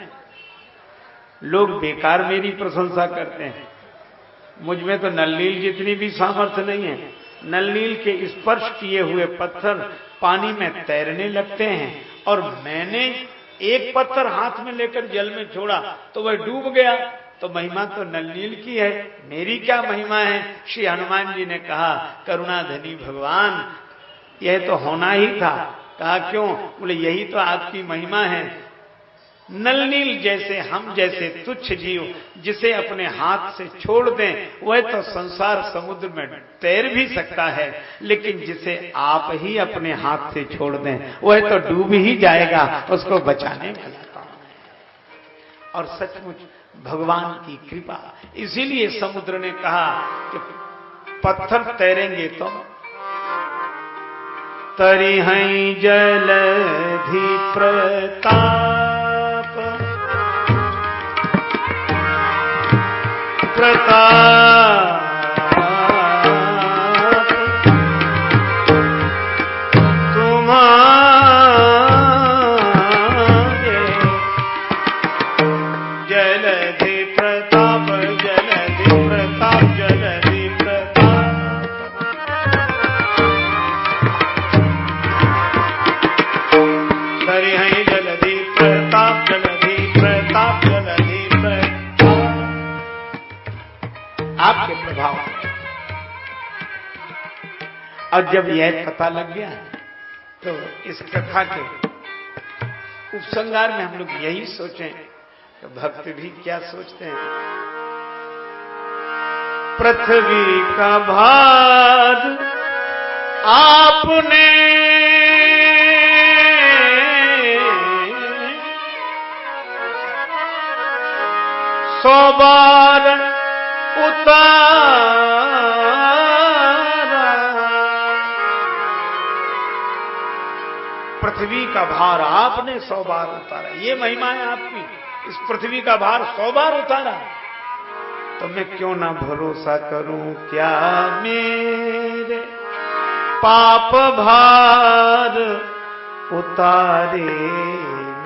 लोग बेकार मेरी प्रशंसा करते हैं, मुझ में तो नल्लील जितनी भी सामर्थ्य नहीं है। नल्लील के स्पर्श किए हुए पत्थर पानी में तैरने लगते हैं और मैंने एक पत्थर हाथ में लेकर जल में छोड़ा तो वह डूब गया। तो महिमा तो नल्लील की है, मेरी क्या महिमा है? श्री हनुमान जी ने कहा करुणाधनी भगवान यह तो होना ही था। कहा क्यों? बोले यही तो आपकी महिमा है। नलनील जैसे हम जैसे तुच्छ जीव जिसे अपने हाथ से छोड़ दें वह तो संसार समुद्र में तैर भी सकता है, लेकिन जिसे आप ही अपने हाथ से छोड़ दें वह तो डूब ही जाएगा, उसको बचाने वाला कौन है? और सचमुच भगवान की कृपा। इसीलिए समुद्र ने कहा कि पत्थर तैरेंगे तो तरी हैं जलधि प्रताप प्रताप तुम्हारे जलधि प्रताप जलधि प्रताप जलधि प्रताप। तरी हैं जलधि प्रताप जलधि प्रताप जलधि प्रताप। आपके प्रभाव। और जब यह पता लग गया तो इस कथा के उपसंहार में हम लोग यही सोचें कि भक्त भी क्या सोचते हैं। पृथ्वी का भार आपने सौ बार उतारा, पृथ्वी का भार आपने 100 बार उतारा। ये महिमा है आपकी, इस पृथ्वी का भार 100 बार उतारा। तो मैं क्यों ना भरोसा करूं, क्या मेरे पाप भार उतारे न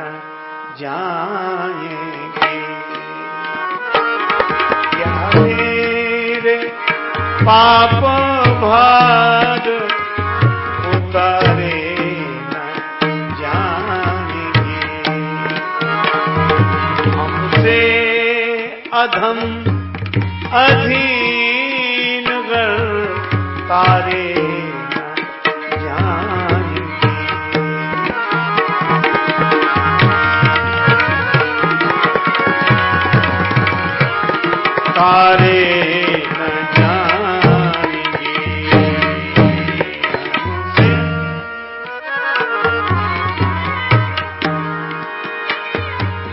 जाएंगे, क्या मेरे पाप भार उतारे न जाएंगे। हमसे अधम अधीन गर तारे तारे न जाएंगे।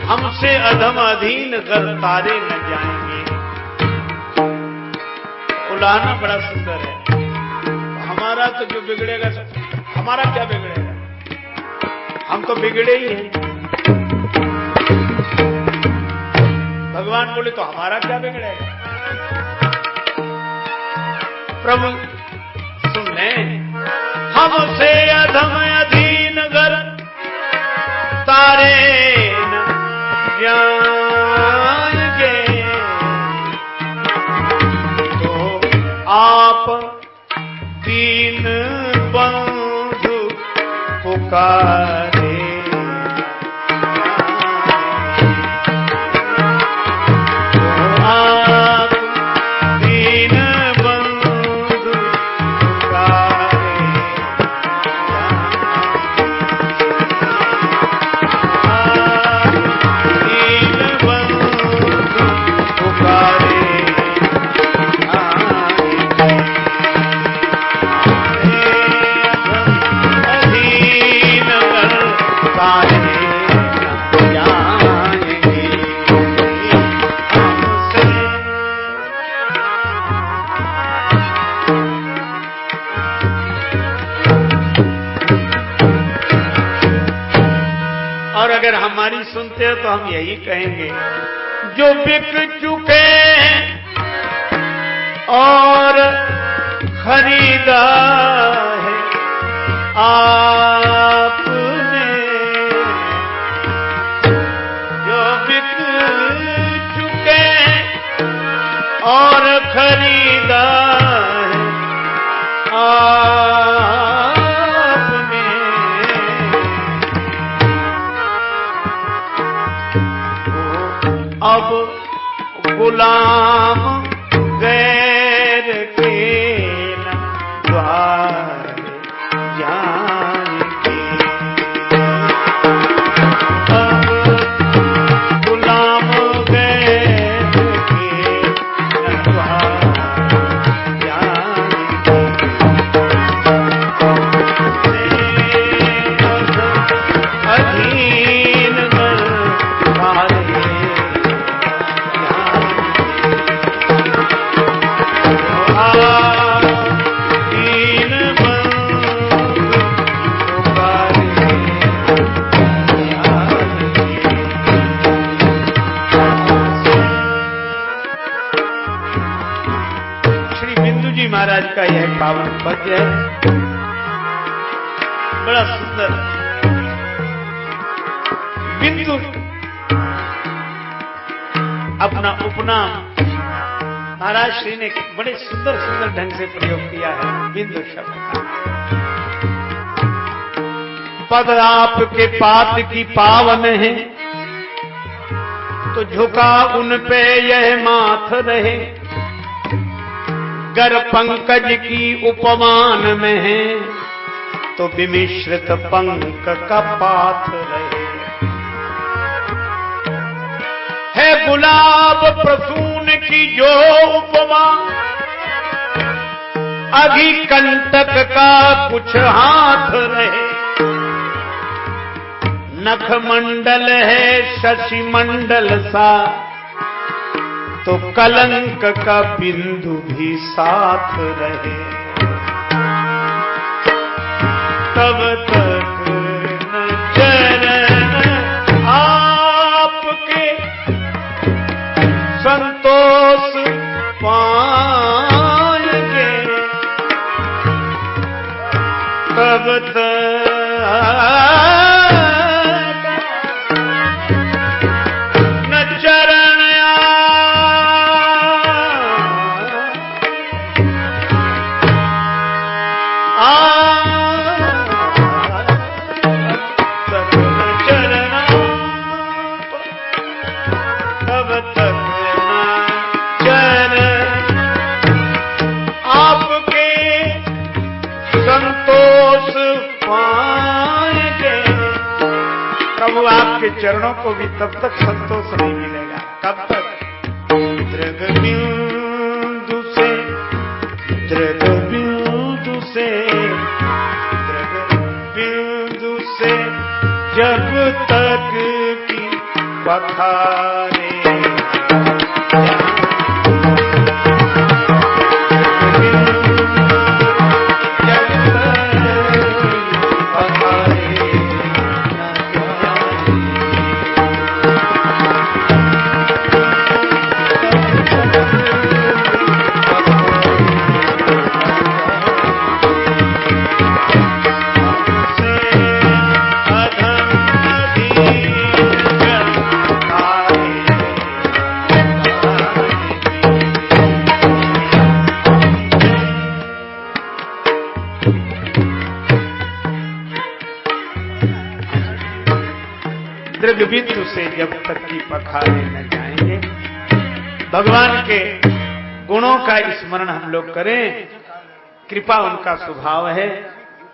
हमसे अधम अधीन गर तारे न जाएंगे। उलाहना बड़ा सुंदर है। हमारा तो जो बिगड़ेगा, हमारा क्या बिगड़ेगा, हम तो बिगड़े ही हैं। भगवान बोले तो हमारा क्या बिगड़ेगा। प्रभु सुन ले, हमसे अधम अधीन गर तारे न जाएंगे, तो आप दीन बंधु पुकारे अगर हमारी सुनते हो तो हम यही कहेंगे, जो बिक चुके हैं और खरीदा है आपने, जो बिक चुके हैं और खरीदा है अब गुलाम गैर के न द्वार जाएंगे। अब गुलाम गैर के न द्वार जाएंगे। अधीन महाराज का यह पावन पद्य है, बड़ा सुंदर। बिंदु अपना उपनाम महाराज श्री ने बड़े सुंदर सुंदर ढंग से प्रयोग किया है बिंदु शब्द का। पद आपके पात की पावन है, तो झुका उन पे यह माथ रहे। गर पंकज की उपमान में है, तो विमिश्रित पंक का पाथ रहे। है गुलाब प्रसून की जो उपमा, अघि कंटक का कुछ हाथ रहे। नख मंडल है शशि मंडल सा, तो कलंक का बिंदु भी साथ रहे। तब तक न चरण आपके संतोष प्रभु आपके चरणों को भी तब तक संतोष नहीं मिलेगा। कब तक? दृगबिंदु से दृगबिंदु से दृगबिंदु से जब तक की पखारे दृगबिंदु से जब तक की पखारे न जाएंगे। भगवान के गुणों का स्मरण हम लोग करें, कृपा उनका स्वभाव है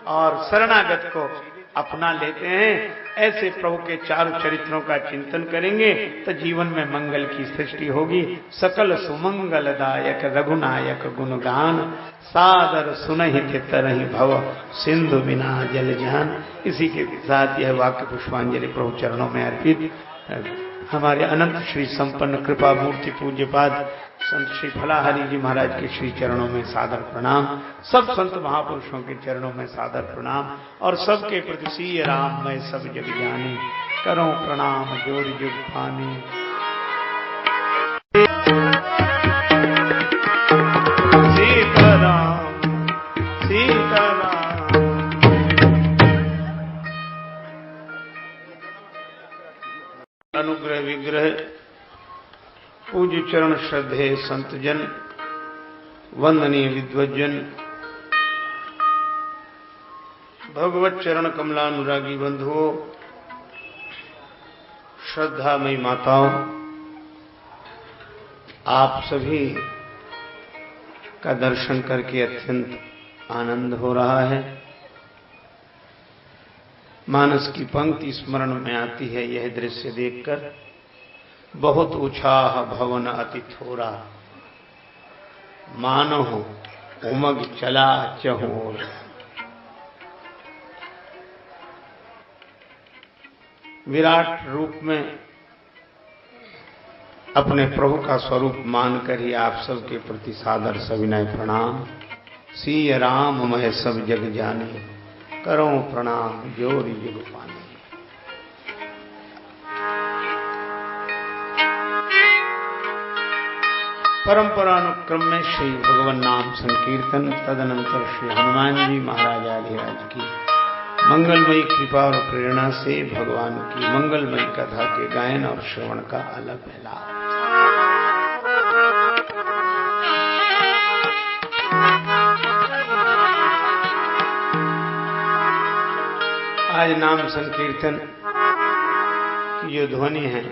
और शरणागत को अपना लेते हैं। ऐसे प्रभु के चारों चरित्रों का चिंतन करेंगे तो जीवन में मंगल की सृष्टि होगी। सकल सुमंगलदायक रघुनायक गुणगान, सादर सुनहि तरहि भव सिंधु बिना जल जान। इसी के साथ यह वाक्य पुष्पांजलि प्रभु चरणों में अर्पित। हमारे अनंत श्री संपन्न कृपा मूर्ति पूज्यपाद संत श्री फलाहरि जी महाराज के श्री चरणों में सादर प्रणाम। सब संत महापुरुषों के चरणों में सादर प्रणाम और सबके प्रति सीय राम मैं सब जग जानी, करो प्रणाम जोर जुग पानी। सीताराम सीताराम। अनुग्रह विग्रह पूज्य चरण श्रद्धेय संतजन, वंदनीय विद्वज्जन, भगवत चरण कमलानुरागी बंधुओं, श्रद्धामयी माताओं, आप सभी का दर्शन करके अत्यंत आनंद हो रहा है। मानस की पंक्ति स्मरण में आती है, यह दृश्य देखकर बहुत उत्साह भवन अति थोरा, मानो उमग चला चहोर। विराट रूप में अपने प्रभु का स्वरूप मानकर ही आप सबके प्रति सादर सविनय प्रणाम। सीय राम मैं सब जग जानी, करो प्रणाम जोर जुग पानी। परंपरानुक्रम में श्री भगवान नाम संकीर्तन, तदनंतर श्री हनुमान जी महाराज आलिराज की मंगलमयी कृपा और प्रेरणा से भगवान की मंगलमयी कथा के गायन और श्रवण का अलग है लाभ। आज नाम संकीर्तन की जो ध्वनि है,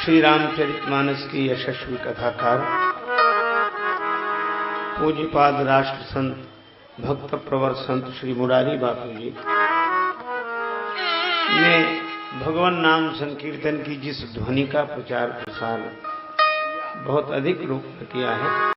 श्री रामचरितमानस की यशस्वी कथाकार पूज्यपाद राष्ट्र संत भक्त प्रवर संत श्री मुरारी बापू जी ने भगवान नाम संकीर्तन की जिस ध्वनि का प्रचार प्रसार बहुत अधिक रूप में किया है,